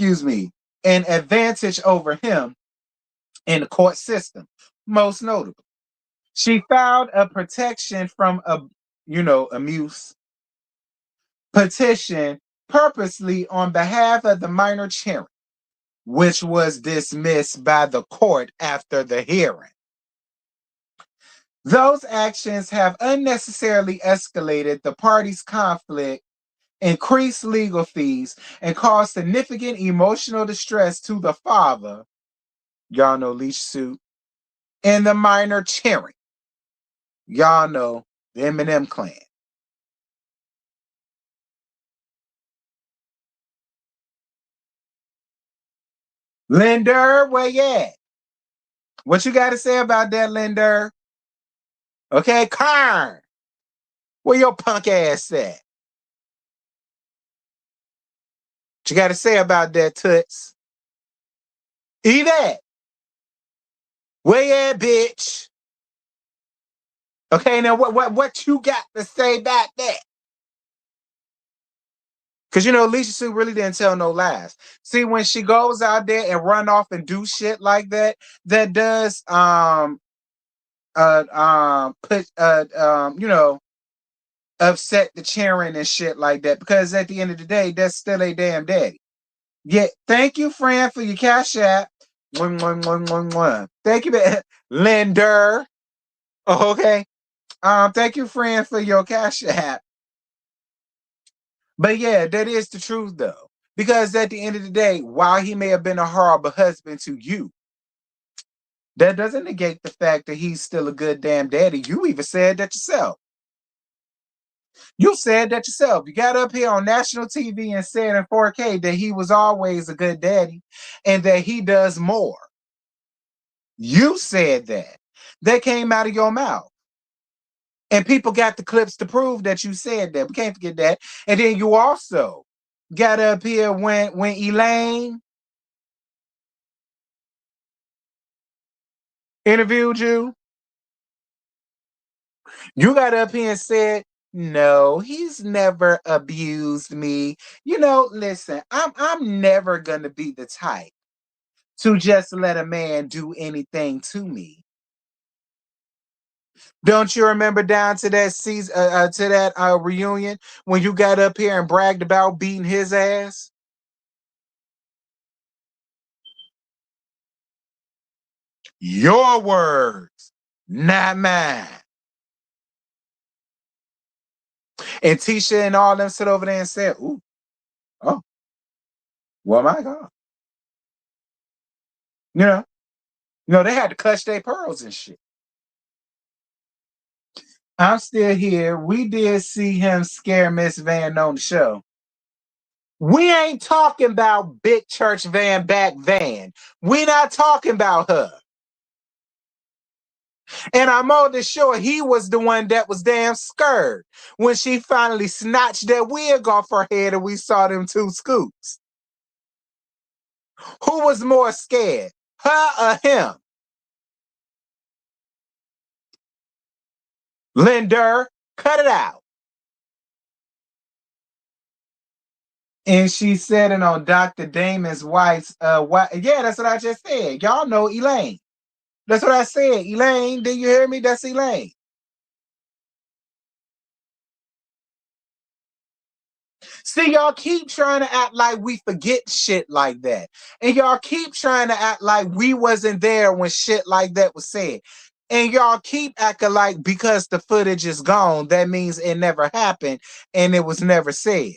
an advantage over him in the court system. Most notable, she filed a protection from abuse petition purposely on behalf of the minor children. which was dismissed by the court after the hearing. Those actions have unnecessarily escalated the parties' conflict, increased legal fees, and caused significant emotional distress to the father, y'all know leash suit, and the minor cheering, y'all know the Eminem clan. Linder, where you at? What you got to say about that, Linder? Okay, Karn, where your punk ass at? What you got to say about that, Toots? Yvette, where you at, bitch? Okay, now what you got to say about that? Because, you know, Alicia Sue really didn't tell no lies. See, when she goes out there and run off and do shit like that, that does put you know, upset the cheering and shit like that. Because at the end of the day, that's still a damn daddy. Yeah, thank you, Fren, for your cash app. Thank you, Linder. Oh, okay. Thank you, Fren, for your cash app. But yeah, that is the truth, though. Because at the end of the day, while he may have been a horrible husband to you, that doesn't negate the fact that he's still a good damn daddy. You even said that yourself. You said that yourself. You got up here on national TV and said in 4K that he was always a good daddy and that he does more. You said that. That came out of your mouth. And people got the clips to prove that you said that. We can't forget that. And then you also got up here when Elaine interviewed you. You got up here and said, no, he's never abused me. You know, listen, I'm never gonna be the type to just let a man do anything to me. Don't you remember down to that season, to that reunion when you got up here and bragged about beating his ass? Your words, not mine. And Tisha and all them sit over there and said, ooh, oh, well, my God. You know, they had to clutch their pearls and shit. I'm still here. We did see him scare Miss Van on the show. We ain't talking about Big Church Van Back Van. We not talking about her. And I'm almost sure he was the one that was damn scared when she finally snatched that wig off her head and we saw them two scoops. Who was more scared, her or him? Linder, cut it out. And she said it on Dr. Damon's wife's yeah, that's what I just said. Y'all know Elaine. That's what I said. Elaine, did you hear me? That's Elaine. See, y'all keep trying to act like we forget shit like that. And y'all keep trying to act like we wasn't there when shit like that was said. And y'all keep acting like because the footage is gone, that means it never happened and it was never said.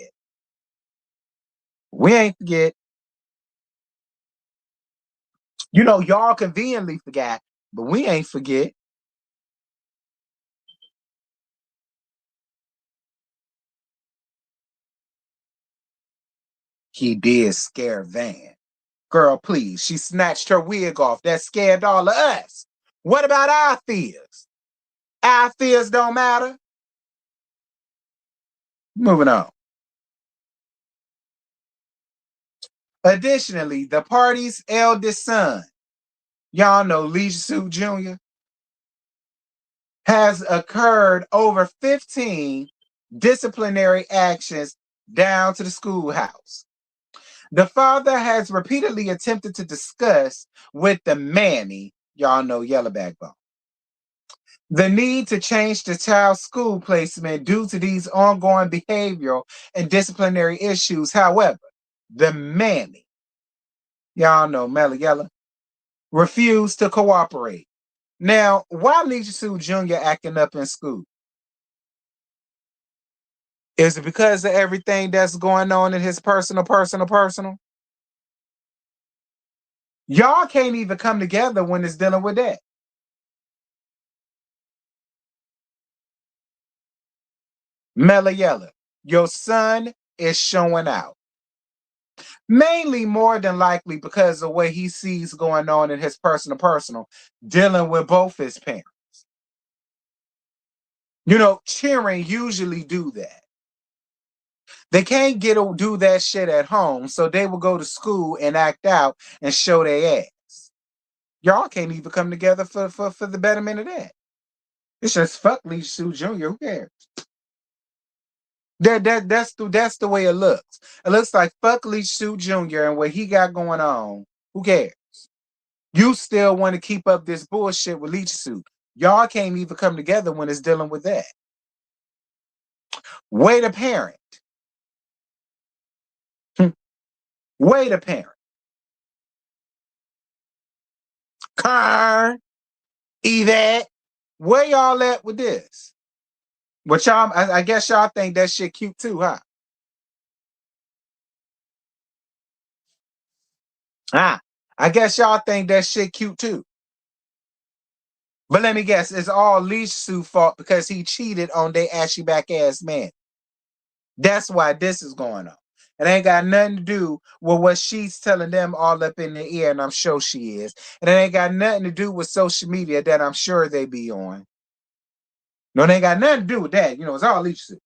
We ain't forget. You know, y'all conveniently forgot, but we ain't forget. He did scare Van. Girl, please. She snatched her wig off. That scared all of us. What about our fears? Our fears don't matter. Moving on. Additionally, the party's eldest son, y'all know Lee Sue Jr., has occurred over 15 disciplinary actions down to the schoolhouse. The father has repeatedly attempted to discuss with the mammy, y'all know Yellow Backbone, the need to change the child's school placement due to these ongoing behavioral and disciplinary issues. However, the mammy y'all know MELLA-YELLA, refused to cooperate. Now, why Leisure Jr. acting up in school? Is it because of everything that's going on in his personal? Y'all can't even come together when it's dealing with that. MELLA-YELLA, your son is showing out. Mainly more than likely because of what he sees going on in his personal, dealing with both his parents. You know, cheering usually do that. They can't do that shit at home, so they will go to school and act out and show their ass. Y'all can't even come together for the betterment of that. It's just fuck Lee Sue Jr. Who cares? That's the way it looks. It looks like fuck Lee Sue Jr. and what he got going on. Who cares? You still want to keep up this bullshit with Leech Suit. Y'all can't even come together when it's dealing with that. Wait a parent. Wait a parent. Car, Yvette, where y'all at with this? But y'all, I guess y'all think that shit cute too, huh? I guess y'all think that shit cute too. But let me guess, it's all Leash Sue's fault because he cheated on their ashy back ass man. That's why this is going on. It ain't got nothing to do with what she's telling them all up in the ear, and I'm sure she is. And it ain't got nothing to do with social media that I'm sure they be on. No, it ain't got nothing to do with that. You know, it's all Leash Sue.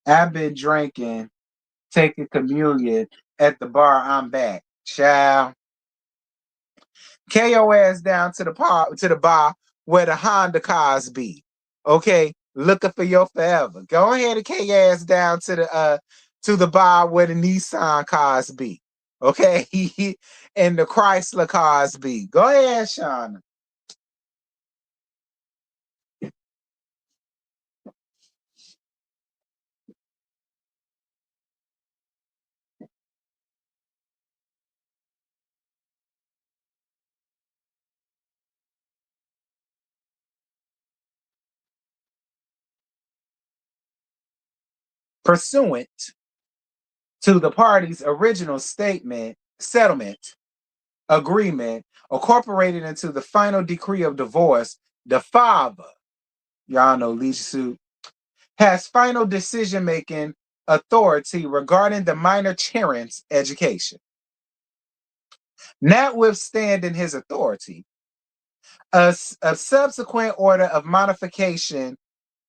I've been drinking, taking communion at the bar. I'm back. Child. KO ass down to the bar where the Honda cars be. Okay, looking for your forever. Go ahead and K ass down to the bar where the Nissan cars be. Okay, and the Chrysler cars be. Go ahead, Shauna. Pursuant to the party's original settlement agreement, incorporated into the final decree of divorce, the father, y'all know Lisa Sue, has final decision-making authority regarding the minor children's education. Notwithstanding his authority, a subsequent order of modification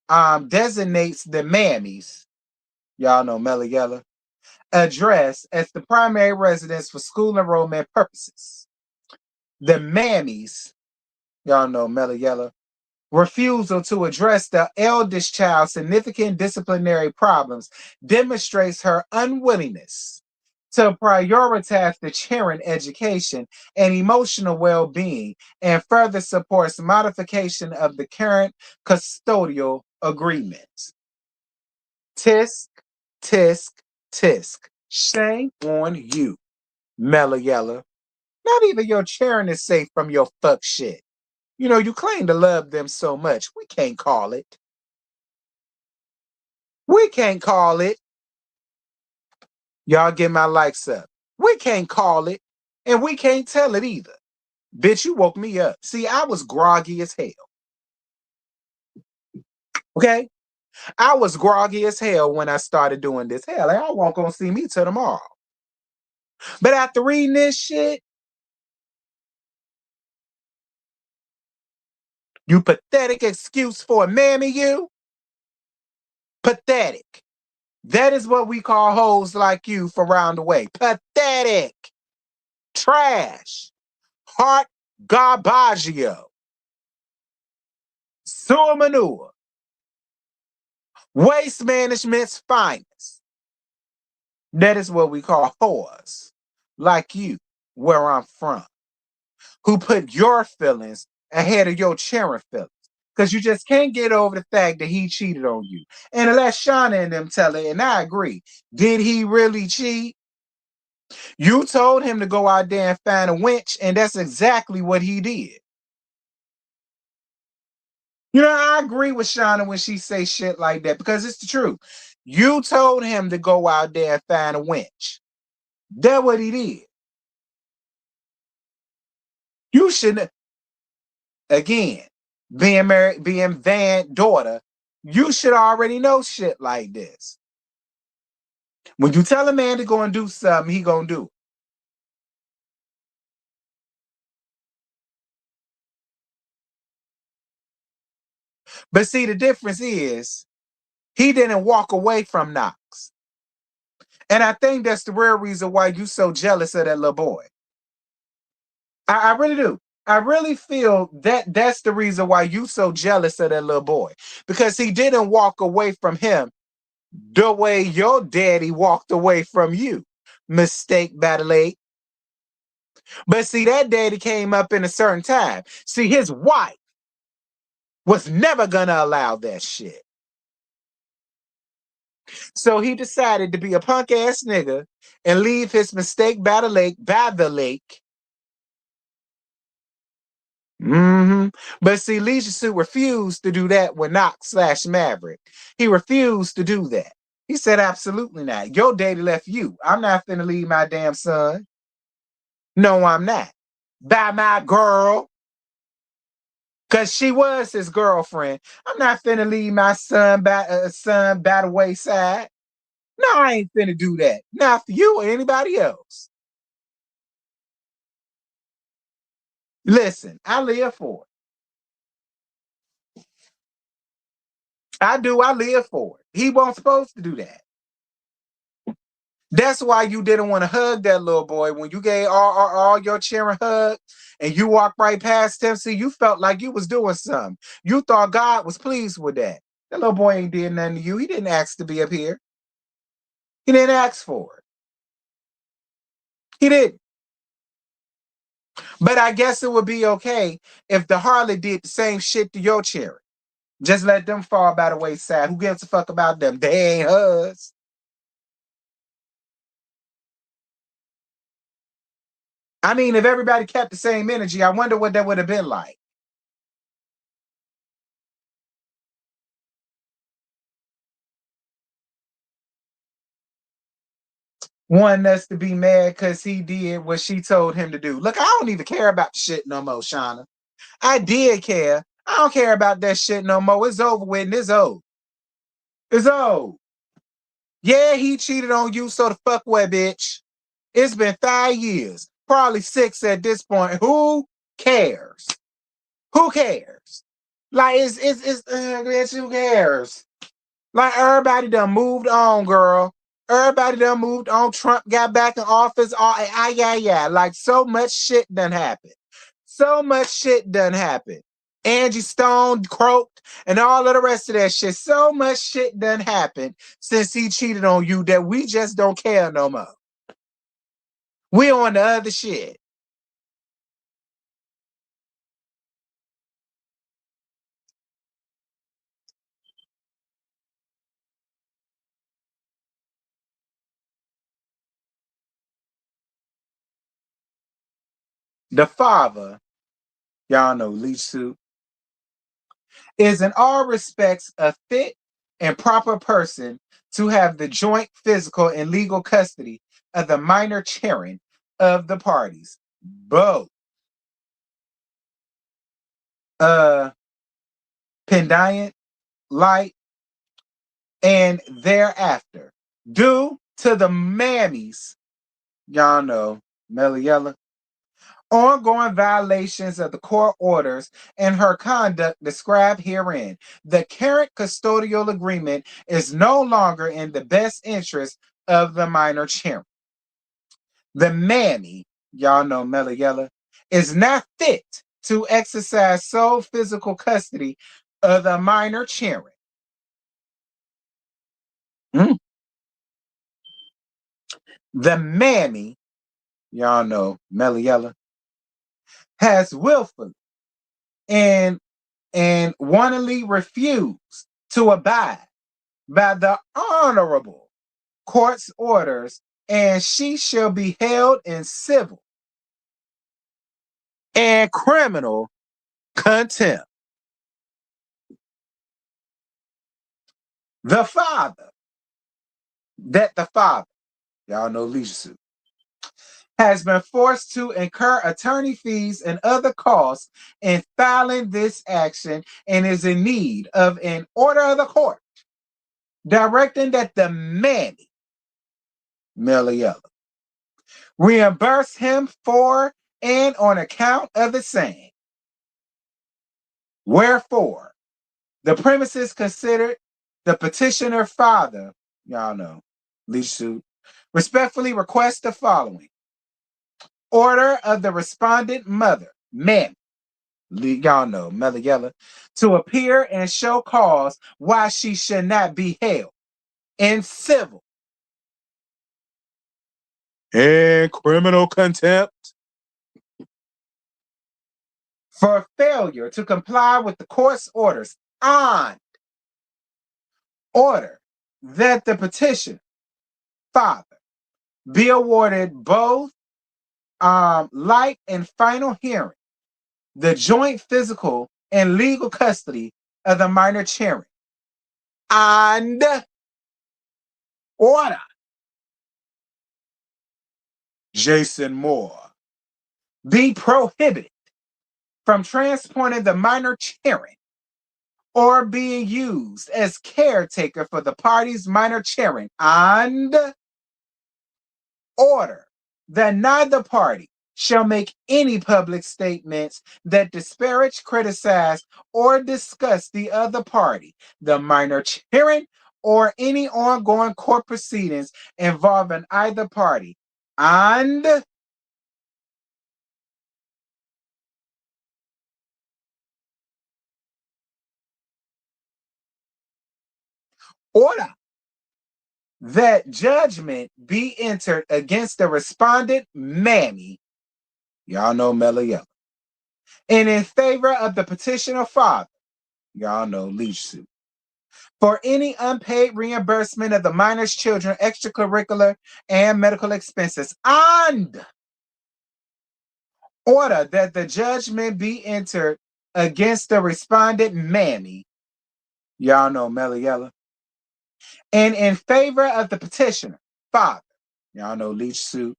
designates the mammies, y'all know MELLA-YELLA, address as the primary residence for school enrollment purposes. The mammies, y'all know MELLA-YELLA, refusal to address the eldest child's significant disciplinary problems demonstrates her unwillingness to prioritize the children's education and emotional well-being, and further supports modification of the current custodial agreement. Tisk, tisk, tisk. Shame on you, MELLA-YELLA. Not even your children is safe from your fuck shit. You know, you claim to love them so much. We can't call it. We can't call it. Y'all get my likes up. We can't call it. And we can't tell it either. Bitch, you woke me up. See, I was groggy as hell. Okay? I was groggy as hell when I started doing this. Hell, y'all won't gonna see me till tomorrow. But after reading this shit, you pathetic excuse for a mammy, you. Pathetic. That is what we call hoes like you from round the way. Pathetic. Trash. Heart garbaggio. Sewer manure. Waste management's finest. That is what we call whores like you, where I'm from, who put your feelings ahead of your children's feelings. because you just can't get over the fact that he cheated on you. And unless Shauna and them tell it, and I agree, did he really cheat? You told him to go out there and find a winch, and that's exactly what he did. You know, I agree with Shauna when she say shit like that because it's the truth. You told him to go out there and find a winch. That's what he did. You shouldn't. Again, being married, being Van daughter, you should already know shit like this. When you tell a man to go and do something, he gonna do it. But see, the difference is he didn't walk away from Knox. And I think that's the real reason why you so jealous of that little boy. I really do. I really feel that that's the reason why you so jealous of that little boy. Because he didn't walk away from him the way your daddy walked away from you. Mistake battle. But see, that daddy came up in a certain time. See, his wife was never gonna allow that shit. So he decided to be a punk ass nigga and leave his mistake by the lake. But see, Leisure Suit refused to do that with Knox/Maverick. He refused to do that. He said, absolutely not. Your daddy left you. I'm not finna leave my damn son. No, I'm not. By my girl. Because she was his girlfriend. I'm not finna leave my son by the wayside. No, I ain't finna do that. Not for you or anybody else. Listen, I live for it. I do. I live for it. He wasn't supposed to do that. That's why you didn't want to hug that little boy when you gave all your cheering hugs and you walked right past him. See, you felt like you was doing something. You thought God was pleased with that. That little boy ain't did nothing to you. He didn't ask to be up here. He didn't ask for it. He didn't. But I guess it would be okay if the Harlot did the same shit to your cherry. Just let them fall by the wayside. Who gives a fuck about them? They ain't us. I mean, if everybody kept the same energy, I wonder what that would have been like. Wanting us to be mad because he did what she told him to do. Look, I don't even care about the shit no more, Shauna. I did care. I don't care about that shit no more. It's over with and it's old. It's old. Yeah, he cheated on you, so the fuck what, bitch? It's been 5 years, probably 6 at this point. Who cares? Who cares? Like, bitch, who cares? Like, everybody done moved on, girl. Everybody done moved on. Trump got back in office. Yeah. Like, so much shit done happened. So much shit done happened. Angie Stone croaked and all of the rest of that shit. So much shit done happened since he cheated on you that we just don't care no more. We on the other shit. The father, y'all know Leach Suit, is in all respects a fit and proper person to have the joint physical and legal custody of the minor children of the parties, both uh Pendiant, Light, and thereafter, due to the mammies, y'all know, MELLA-YELLA, ongoing violations of the court orders and her conduct described herein. The current custodial agreement is no longer in the best interest of the minor children. The mammy, y'all know MELLA-YELLA, is not fit to exercise sole physical custody of the minor children. Mm. The mammy, y'all know MELLA-YELLA, has willfully and and wantonly refuse to abide by the honorable court's orders, and she shall be held in civil and criminal contempt. The father, y'all know leisure suit, has been forced to incur attorney fees and other costs in filing this action and is in need of an order of the court directing that the mammy, MELLA-YELLA, reimburse him for and on account of the same. Wherefore, the premises considered the petitioner father, y'all know, leisure suit, respectfully request the following. Order of the respondent mother, mammy, y'all know, MELLA-YELLA, to appear and show cause why she should not be held in civil and criminal contempt for failure to comply with the court's orders on order that the petition father be awarded both like and final hearing, the joint physical and legal custody of the minor children, and order Jason Moore be prohibited from transporting the minor children or being used as caretaker for the party's minor children, and order that neither party shall make any public statements that disparage, criticize, or discuss the other party, the minor children, or any ongoing court proceedings involving either party, and order that judgment be entered against the respondent mammy, y'all know MELLA-YELLA, and in favor of the petitioner father, y'all know leisure suit, for any unpaid reimbursement of the minor's children extracurricular and medical expenses, and order that the judgment be entered against the respondent mammy, y'all know MELLA-YELLA, and in favor of the petitioner father, y'all know leach suit,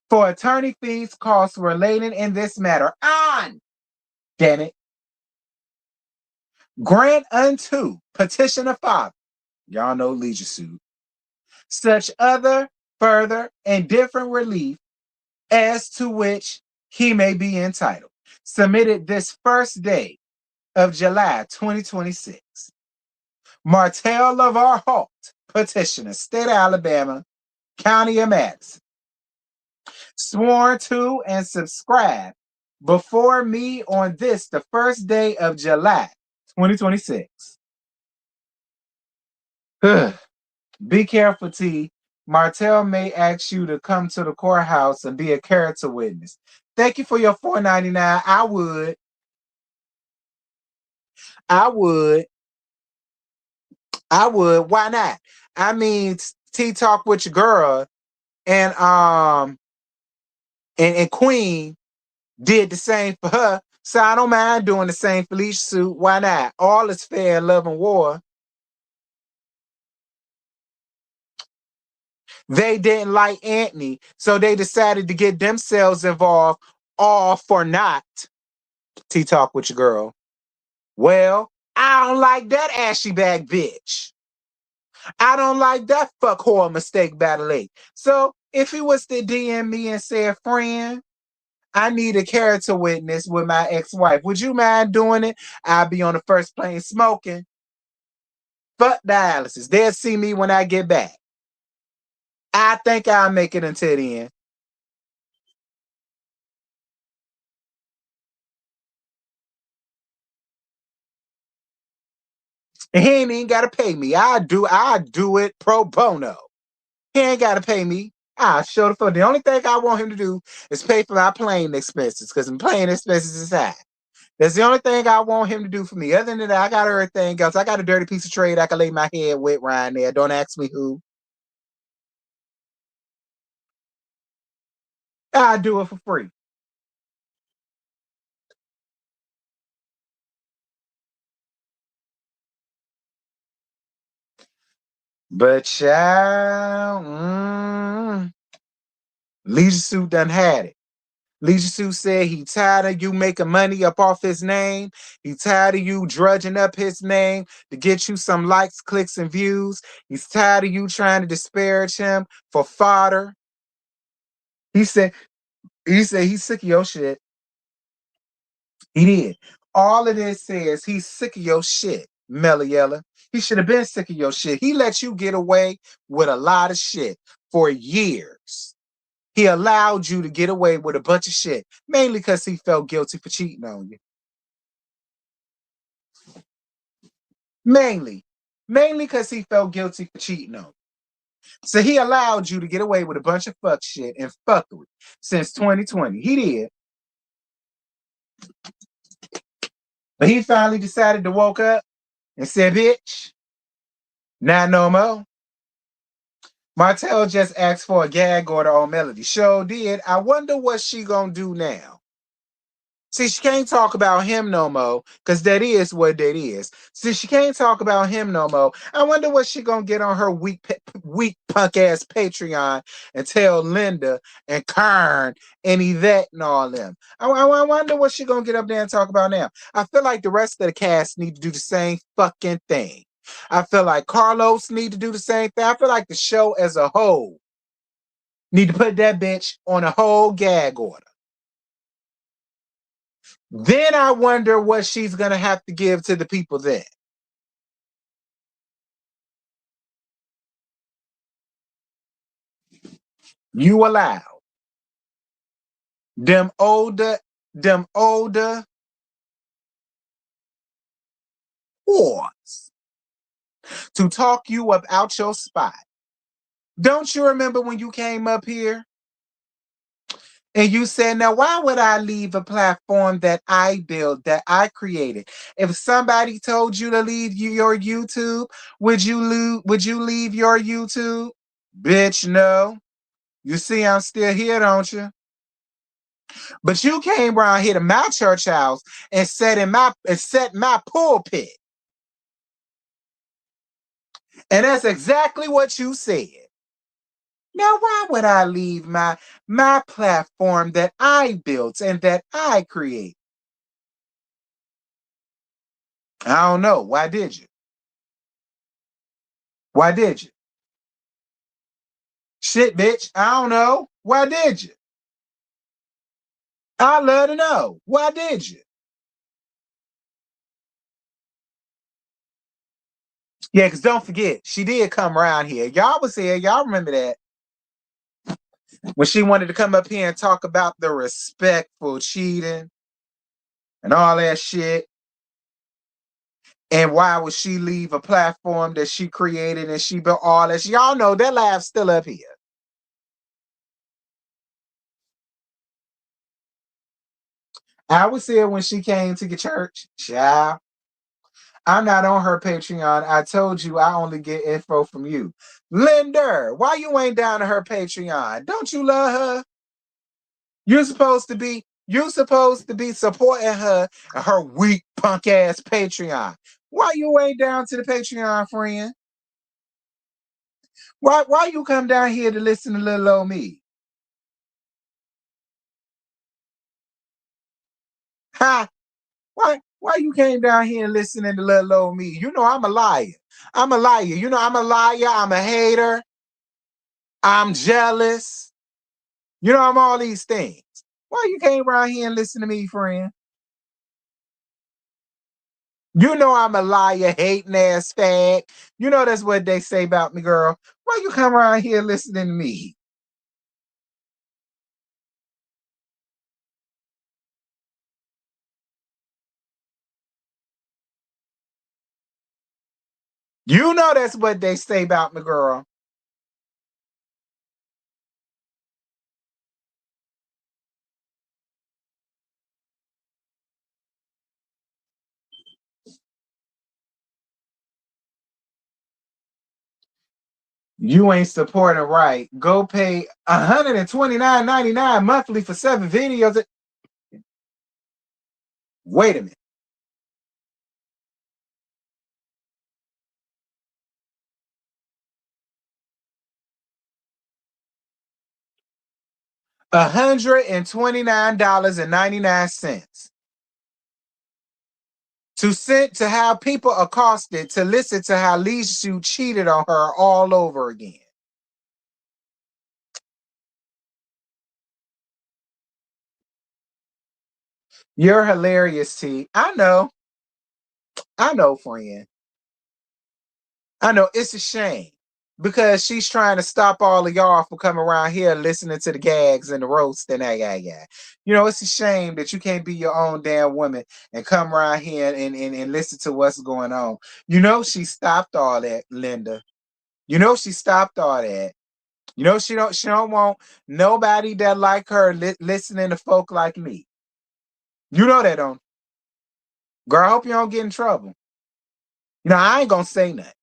for attorney fees costs relating in this matter, on, damn it, grant unto petitioner father, y'all know leisure suit, such other, further, and different relief as to which he may be entitled. Submitted this first day of July 2026. Martell LaVar Holt, petitioner, State of Alabama, County of Madison. Sworn to and subscribed before me on this, the first day of July 2026. Be careful, T. Martell may ask you to come to the courthouse and be a character witness. Thank you for your $4.99. I would. Why not? I mean, T talk with your girl, and Queen did the same for her. So I don't mind doing the same for Leisha Suit. Why not? All is fair in love and war. They didn't like Anthony, so they decided to get themselves involved, all for naught. T-talk with your girl. Well, I don't like that ashy bag bitch. I don't like that fuck whore mistake battle late. So if he was to DM me and say, friend, I need a character witness with my ex-wife, would you mind doing it? I'll be on the first plane smoking. Fuck dialysis. They'll see me when I get back. I think I'll make it until the end. And he ain't even gotta pay me. I do it pro bono. He ain't gotta pay me. I show the fuck. The only thing I want him to do is pay for my plane expenses, because my plane expenses is high. That's the only thing I want him to do for me. Other than that, I got everything else. I got a dirty piece of trade I can lay my head with right there. Don't ask me who. I do it for free. But child, Leisure Suit done had it. Leisure Suit said he tired of you making money up off his name. He tired of you drudging up his name to get you some likes, clicks, and views. He's tired of you trying to disparage him for fodder. He said, he's sick of your shit. He did. All of this says he's sick of your shit, MELLA-YELLA. He should have been sick of your shit. He let you get away with a lot of shit for years. He allowed you to get away with a bunch of shit, mainly because he felt guilty for cheating on you. Mainly. Mainly because he felt guilty for cheating on you. So he allowed you to get away with a bunch of fuck shit and fuckery since 2020. He did. But he finally decided to woke up and said, bitch, not no more. Martell just asked for a gag order on Melody. Sure did. I wonder what she gonna do now. See, she can't talk about him no more, because that is what that is. See, she can't talk about him no more. I wonder what she gonna get on her weak punk ass Patreon and tell Linda and Kern and Yvette and all them. I wonder what she gonna get up there and talk about now. I feel like the rest of the cast need to do the same fucking thing. I feel like Carlos need to do the same thing. I feel like the show as a whole need to put that bitch on a whole gag order. Then I wonder what she's going to have to give to the people then. You allow them older whores to talk you up out your spot. Don't you remember when you came up here and you said, now why would I leave a platform that I built, that I created? If somebody told you to leave your YouTube, would you leave your YouTube? Bitch, no. You see I'm still here, don't you? But you came around here to my church house and set my pulpit. And that's exactly what you said. Now, why would I leave my platform that I built and that I create? I don't know. Why did you? Why did you? Shit, bitch. I don't know. Why did you? I'd love to know. Why did you? Yeah, because don't forget, she did come around here. Y'all was here. Y'all remember that. When she wanted to come up here and talk about the respectful cheating and all that shit. And why would she leave a platform that she created and she built all this? Y'all know that laugh's still up here. I was here when she came to the church. Child. I'm not on her Patreon. I told you I only get info from you. Linda, why you ain't down to her Patreon? Don't you love her? You're supposed to be supporting her and her weak punk ass Patreon. Why you ain't down to the Patreon, friend? Why you come down here to listen to little old me? Ha! Why you came down here and listening to little old me? You know I'm a liar. I'm a liar. You know I'm a liar. I'm a hater. I'm jealous. You know I'm all these things. Why you came around here and listen to me, friend? You know I'm a liar, hating ass fag. You know that's what they say about me, girl. Why you come around here listening to me? You know that's what they say about me, girl. You ain't supporting right. Go pay $129.99 monthly for 7 videos. Wait a minute. $129.99 to send to have people accosted to listen to how Lisu cheated on her all over again. You're hilarious, T. I know, friend. I know it's a shame because she's trying to stop all of y'all from coming around here listening to the gags and the roast and that guy. You know, it's a shame that you can't be your own damn woman and come around here and listen to what's going on. You know, she stopped all that, Linda. You know, she stopped all that. You know, she don't want nobody that like her listening to folk like me. You know that, don't girl? I hope you don't get in trouble. You know, I ain't gonna say nothing.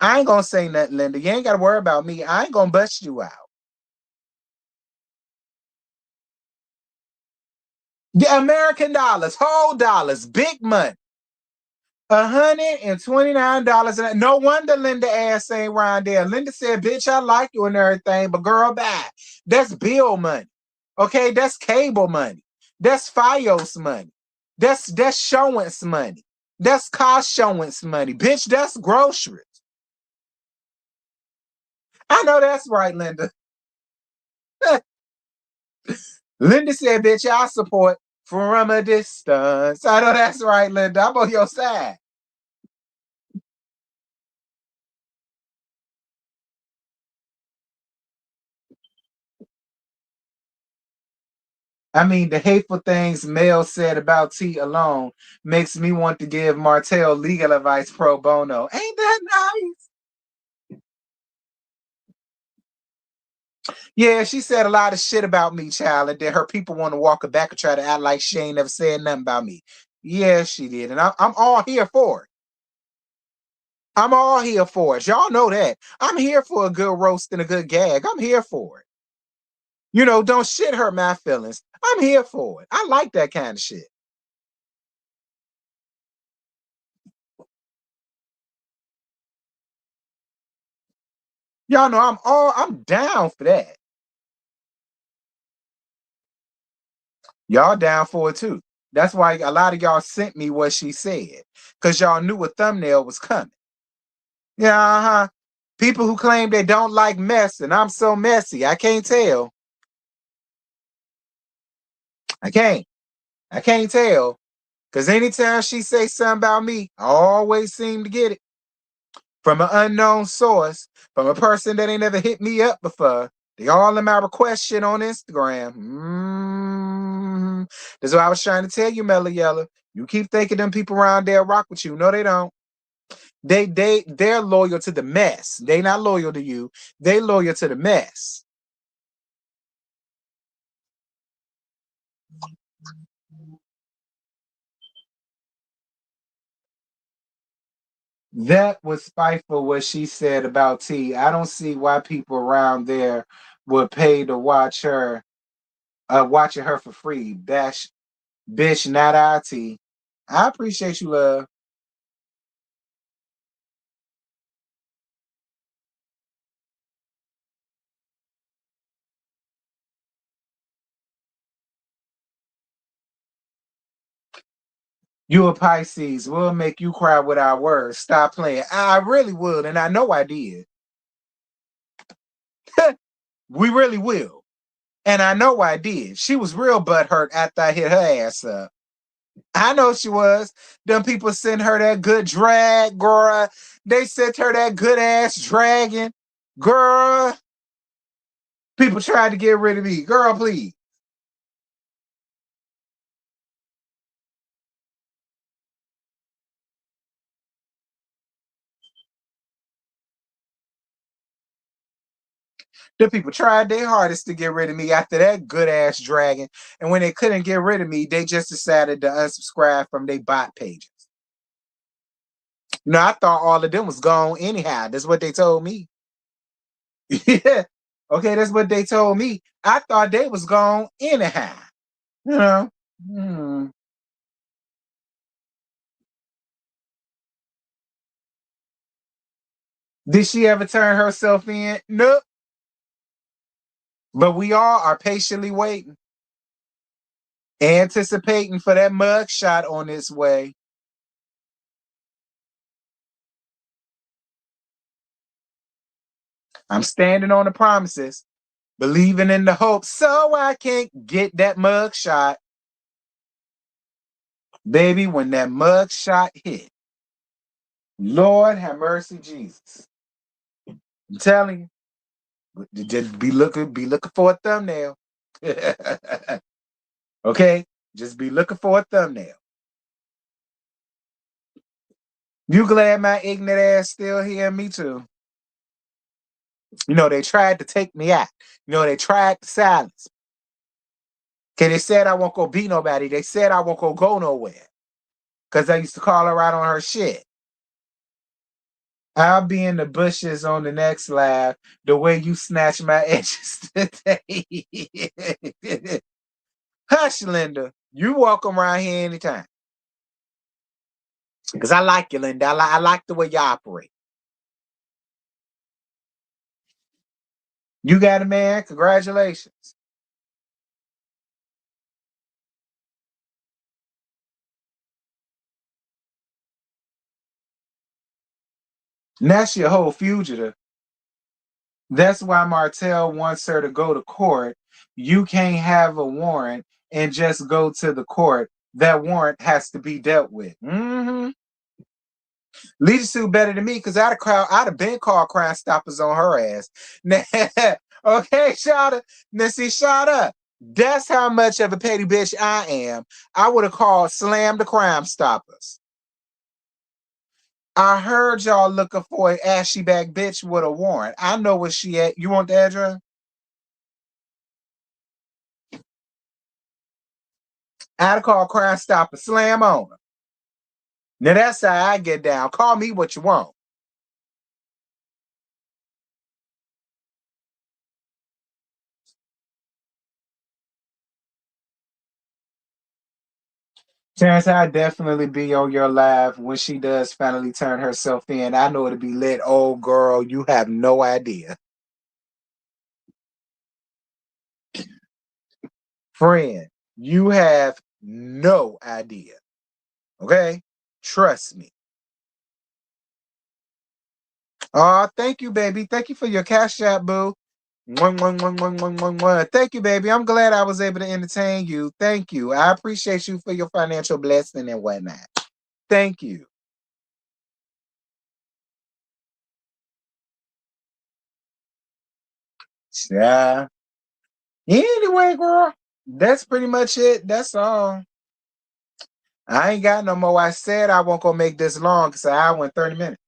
I ain't gonna say nothing, Linda. You ain't gotta worry about me. I ain't gonna bust you out. The American dollars, whole dollars, big money. $129. No wonder Linda ass ain't around there. Linda said, bitch, I like you and everything, but girl, bye. That's bill money. Okay, that's cable money. That's Fios money. That's showance money. That's cost showance money. Bitch, that's groceries. I know that's right, Linda. Linda said, bitch, I support from a distance. I know that's right, Linda. I'm on your side. I mean, the hateful things Mel said about T alone makes me want to give Martell legal advice pro bono. Ain't that nice? Yeah, she said a lot of shit about me, child, and then her people want to walk her back and try to act like she ain't never said nothing about me. Yeah, she did, and I'm all here for it. I'm all here for it. Y'all know that. I'm here for a good roast and a good gag. I'm here for it. You know, don't shit hurt my feelings. I'm here for it. I like that kind of shit. Y'all know I'm down for that. Y'all down for it too. That's why a lot of y'all sent me what she said. Cause y'all knew a thumbnail was coming. Yeah, uh-huh. People who claim they don't like mess, and I'm so messy. I can't tell. I can't. I can't tell. Cause anytime she say something about me, I always seem to get it. From an unknown source, from a person that ain't never hit me up before. They all in my request shit on Instagram. That's what I was trying to tell you, MELLA-YELLA. You keep thinking them people around there rock with you. No, they don't. They're loyal to the mess. They not loyal to you. They loyal to the mess. That was spiteful what she said about T. I don't see why people around there would pay to watch her watching her for free. Dash bitch, not IT. I appreciate you, love. You a Pisces. We'll make you cry with our words. Stop playing. I really would, and I know I did. We really will. And I know I did. She was real butthurt after I hit her ass up. I know she was. Them people sent her that good drag, girl. They sent her that good ass dragon. Girl, people tried to get rid of me. Girl, please. The people tried their hardest to get rid of me after that good ass dragon. And when they couldn't get rid of me, they just decided to unsubscribe from their bot pages. You know, I thought all of them was gone anyhow. That's what they told me. Yeah. Okay, that's what they told me. I thought they was gone anyhow. You know? Hmm. Did she ever turn herself in? Nope. But we all are patiently waiting, anticipating for that mug shot on its way. I'm standing on the promises, believing in the hope, so I can't get that mug shot. Baby, when that mug shot hit, Lord have mercy, Jesus. I'm telling you, just be looking for a thumbnail. Okay? Just be looking for a thumbnail. You glad my ignorant ass still here? Me too. They tried to take me out. They tried to silence. Okay, they said I won't go beat nobody. They said I won't go nowhere. Because I used to call her out on her shit. I'll be in the bushes on the next live the way you snatch my edges today. Hush, Linda. You walk around here anytime. Because I like you, Linda. I like the way you operate. You got a man. Congratulations. And that's your whole fugitive. That's why Martell wants her to go to court. You can't have a warrant and just go to the court. That warrant has to be dealt with. Mm-hmm. Lisa Sue better than me because I'd have been called Crime Stoppers on her ass. Okay, Shada. Now see, Shada, that's how much of a petty bitch I am. I would have called Slam the Crime Stoppers. I heard y'all looking for an ashy back bitch with a warrant. I know where she at. You want the address? I'd call Crime Stopper, slam on her. Now that's how I get down. Call me what you want. Terrence, I'd definitely be on your live when she does finally turn herself in. I know it'll be lit. Oh, girl, you have no idea. Friend, you have no idea. Okay? Trust me. Oh, thank you, baby. Thank you for your cash app, boo. Mwah, mwah, mwah, mwah, mwah, mwah, mwah. Thank you, baby. I'm glad I was able to entertain you. Thank you. I appreciate you for your financial blessing and whatnot. Thank you. Yeah. Anyway, girl, that's pretty much it. That's all. I ain't got no more. I said I won't go make this long because I went 30 minutes.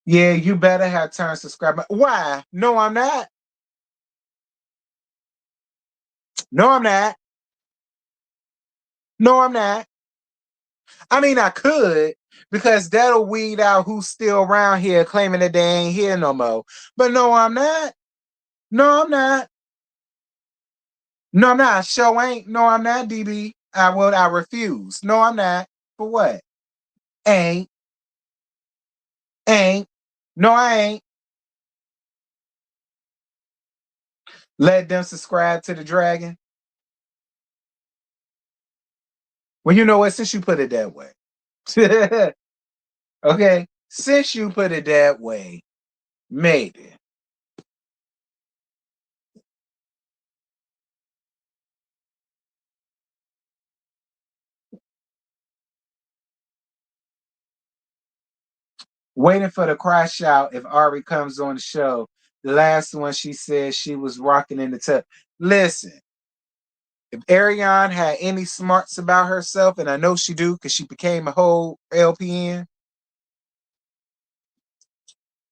Yeah, you better have turned subscribe. Why? No, I'm not. No, I'm not. No, I'm not. I mean, I could because that'll weed out who's still around here claiming that they ain't here no more. But no, I'm not. No, I'm not. No, I'm not. Show ain't. No, I'm not, DB. I refuse. No, I'm not. For what? Ain't. Ain't. No, I ain't. Let them subscribe to the dragon. Well, you know what? Since you put it that way. Okay. Since you put it that way, maybe. Waiting for the crash out if Ari comes on the show. The last one she said she was rocking in the tub. Listen, if Ariane had any smarts about herself, and I know she do because she became a whole LPN,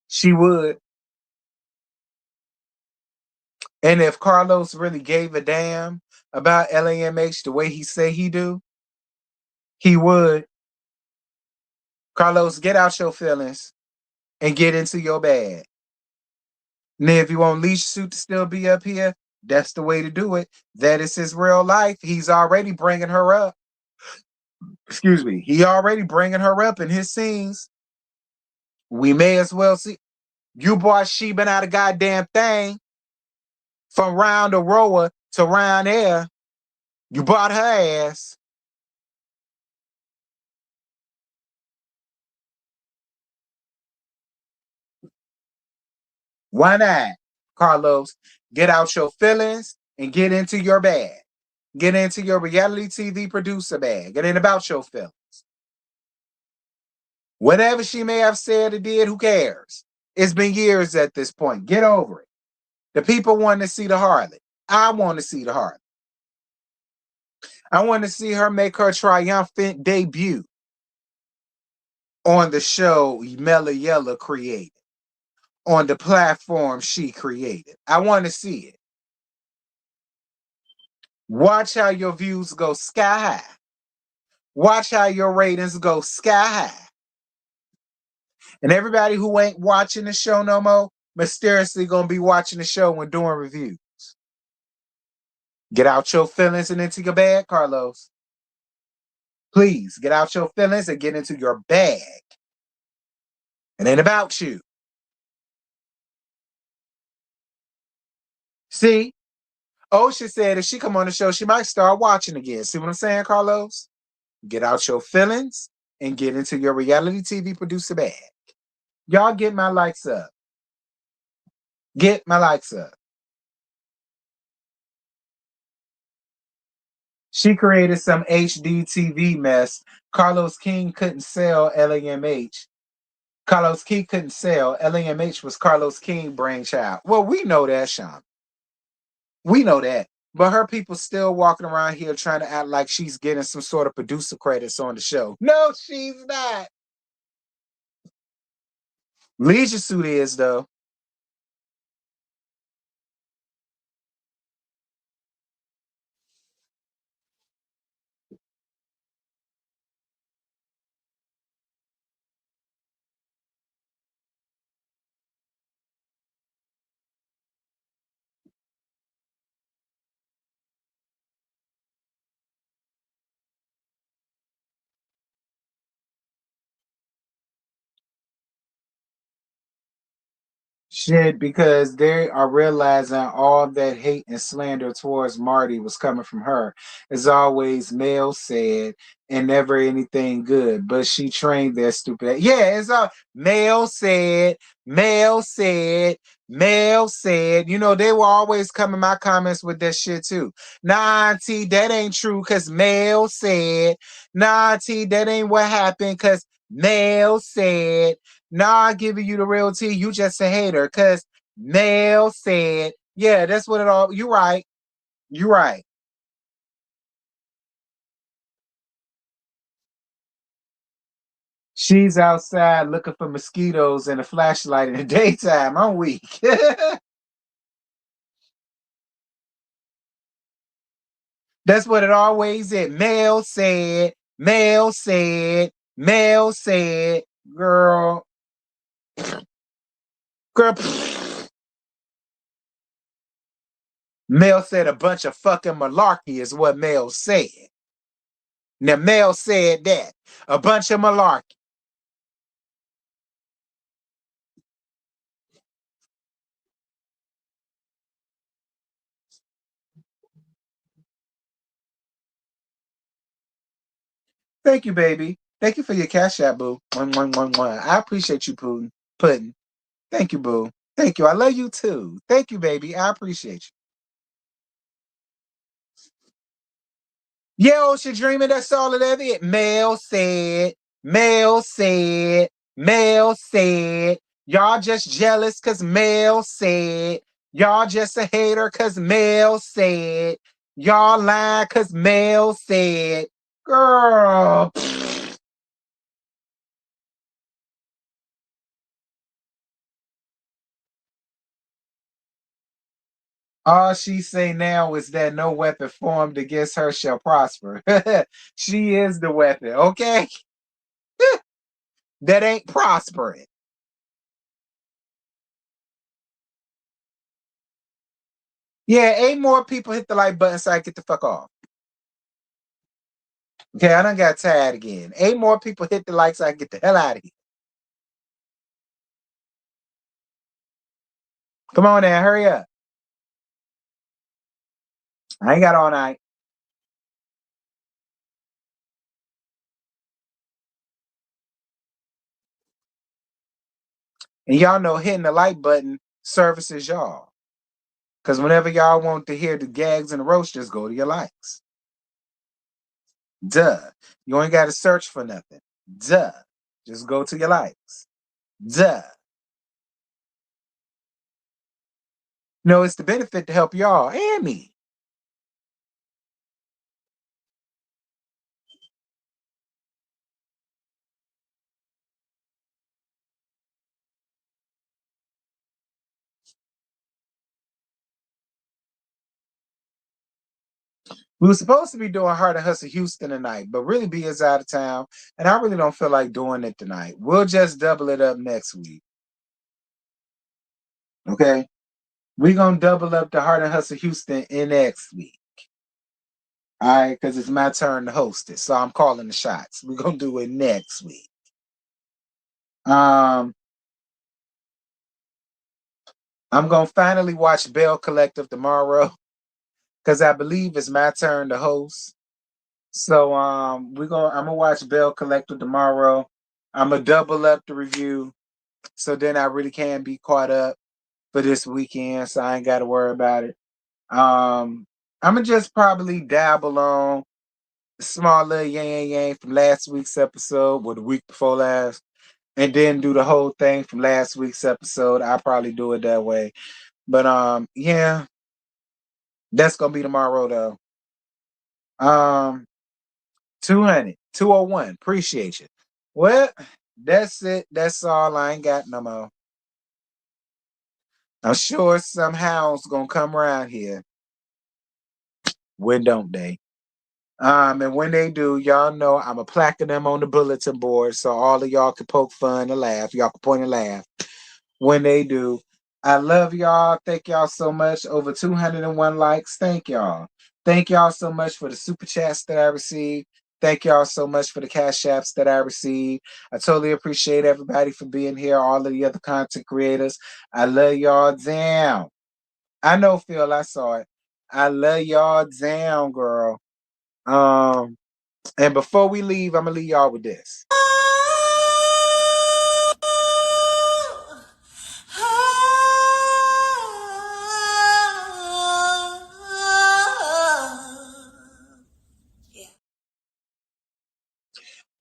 she would. And if Carlos really gave a damn about LAMH the way he say he do, he would. Carlos, get out your feelings. and get into your bag. Now, if you want Leisha Suit to still be up here, that's the way to do it. That is his real life. He's already bringing her up. Excuse me. He already bringing her up in his scenes. We may as well see. You brought Sheba out a goddamn thing from round Aroa to round air. You brought her ass. Why not, Carlos? Get out your feelings and get into your bag. Get into your reality TV producer bag. It ain't about your feelings. Whatever she may have said or did, who cares? It's been years at this point. Get over it. The people want to see the harlot. I want to see the harlot. I want to see her make her triumphant debut on the show MELLA-YELLA created, on the platform she created. I want to see it. Watch how your views go sky high. Watch how your ratings go sky high. And everybody who ain't watching the show no more, mysteriously gonna be watching the show when doing reviews. Get out your feelings and into your bag, Carlos. Please get out your feelings and get into your bag. It ain't about you. See, Osha said if she come on the show, she might start watching again. See what I'm saying, Carlos? Get out your feelings and get into your reality TV producer bag. Y'all get my likes up. Get my likes up. She created some HD TV mess. Carlos King couldn't sell LAMH. Carlos King couldn't sell. LAMH was Carlos King brainchild. Well, we know that, Sean. We know that. But her people still walking around here trying to act like she's getting some sort of producer credits on the show. No, she's not. Leisure Suit is, though. Shit, because they are realizing all that hate and slander towards Marty was coming from her. As always, Mel said, and never anything good. But she trained their stupid. Yeah, it's all Mel said, Mel said, Mel said. You know, they were always coming my comments with that shit too. Nah, Auntie, that ain't true because Mel said. Nah, Auntie, that ain't what happened because Mel said. Nah, giving you the real tea. You just a hater because Mel said, yeah, that's what it all. You right. You right. She's outside looking for mosquitoes and a flashlight in the daytime. I'm weak. That's what it always is. Mel said, Mel said, Mel said, girl, girl. Mel said a bunch of fucking malarkey is what Mel said. Now Mel said that. A bunch of malarkey. Thank you, baby. Thank you for your cash app, boo. Mwah, mwah, mwah, mwah. I appreciate you, Pudding. Thank you, boo. Thank you. I love you too. Thank you, baby. I appreciate you. Yeah, Ocean Dreaming, that's all it ever is. Mel said, Mel said, Mel said. Y'all just jealous because Mel said. Y'all just a hater because Mel said. Y'all lying because Mel said. Girl. All she say now is that no weapon formed against her shall prosper. She is the weapon, okay? That ain't prospering. Yeah, 8 more people hit the like button so I get the fuck off. Okay, I done got tired again. 8 more people hit the like so I can get the hell out of here. Come on now, hurry up. I ain't got all night. And y'all know hitting the like button services y'all. Because whenever y'all want to hear the gags and the roast, just go to your likes. Duh. You ain't got to search for nothing. Duh. Just go to your likes. Duh. No, it's the benefit to help y'all and me. We were supposed to be doing Heart and Hustle Houston tonight, but really B is out of town, and I really don't feel like doing it tonight. We'll just double it up next week. Okay? We're going to double up the Heart and Hustle Houston in next week. All right? Because it's my turn to host it, so I'm calling the shots. We're going to do it next week. I'm going to finally watch Bell Collective tomorrow because I believe it's my turn to host. So I'm gonna watch Bell Collective tomorrow. I'm gonna double up the review, so then I really can be caught up for this weekend, so I ain't got to worry about it. I'm gonna just probably dabble on the small little yang yang from last week's episode or the week before last, and then do the whole thing from last week's episode. I'll probably do it that way. But yeah, that's gonna be tomorrow though. 200, 201. Appreciate you. Well, that's it. That's all. I ain't got no more. I'm sure somehow it's gonna come around here. When don't they? And when they do, y'all know I'm a placing them on the bulletin board so all of y'all can poke fun and laugh. Y'all can point and laugh when they do. I love y'all. Thank y'all so much. Over 201 likes. Thank y'all. Thank y'all so much for the super chats that I received. Thank y'all so much for the cash apps that I received. I totally appreciate everybody for being here, all of the other content creators. I love y'all down. I know, Phil, I saw it. I love y'all down, girl. And before we leave, I'm gonna leave y'all with this.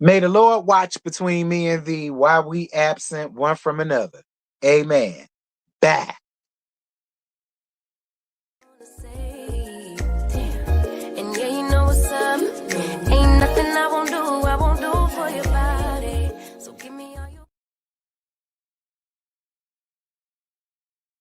May the Lord watch between me and thee while we absent one from another. Amen. Bye. And yeah, you know what's up. Ain't nothing I won't do.